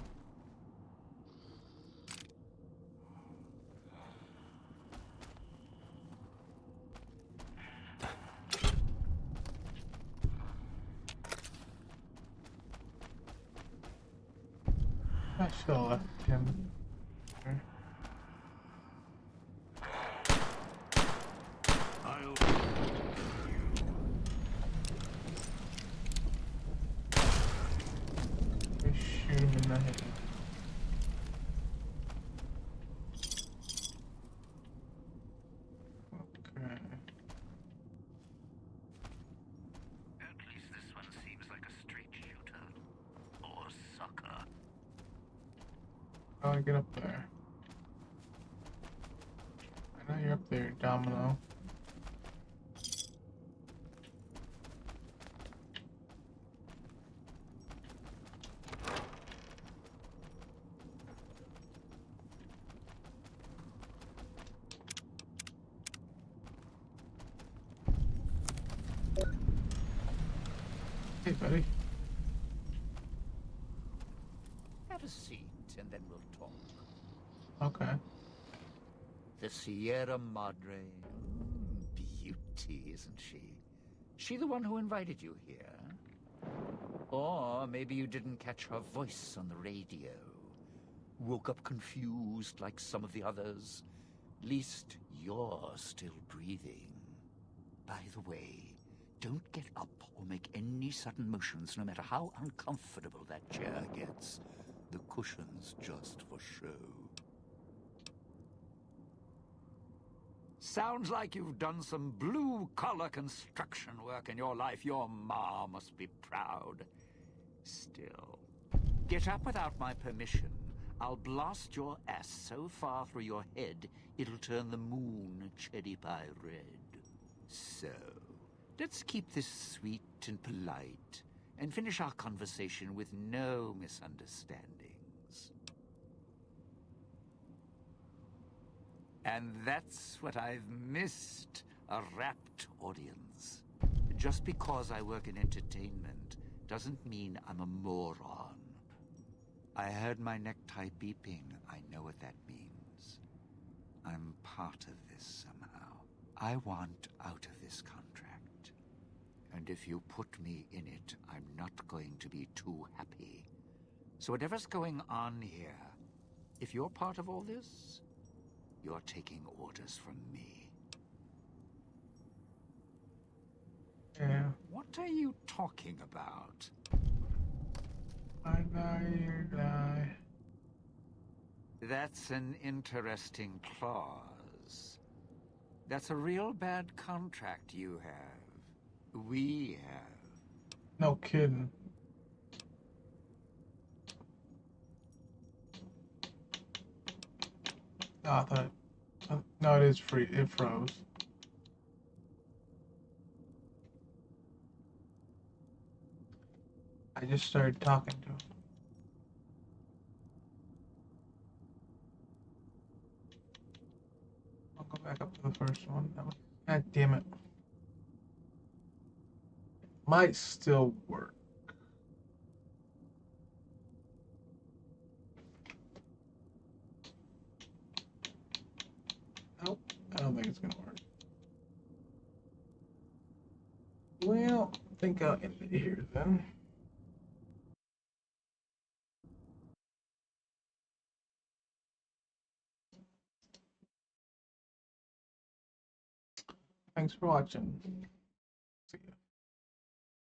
I should have left him there. I'll... Just shoot him in the head. Okay. At least this one seems like a straight shooter. Or sucker. How do I get up there? I know you're up there, Domino. buddy. Have a seat, and then we'll talk. Okay. The Sierra Madre. Beauty, isn't she? She the one who invited you here? Or maybe you didn't catch her voice on the radio. Woke up confused like some of the others. Least you're still breathing. By the way, don't get up or make any sudden motions, no matter how uncomfortable that chair gets. The cushion's just for show. Sounds like you've done some blue-collar construction work in your life. Your ma must be proud. Still, get up without my permission. I'll blast your ass so far through your head, it'll turn the moon cherry pie red. So, let's keep this sweet and polite, and finish our conversation with no misunderstandings. And that's what I've missed, a rapt audience. Just because I work in entertainment doesn't mean I'm a moron. I heard my necktie beeping. I know what that means. I'm part of this somehow. I want out of this contract. And if you put me in it, I'm not going to be too happy. So whatever's going on here, if you're part of all this, you're taking orders from me. Yeah. What are you talking about? I die. That's an interesting clause. That's a real bad contract you have. We have. No kidding. No, I thought. No, it is free. It froze. I just started talking to him. I'll go back up to the first one. God damn it. Might still work. Nope, I don't think it's gonna work. Well, I think I'll end it here then. Thanks for watching. See ya.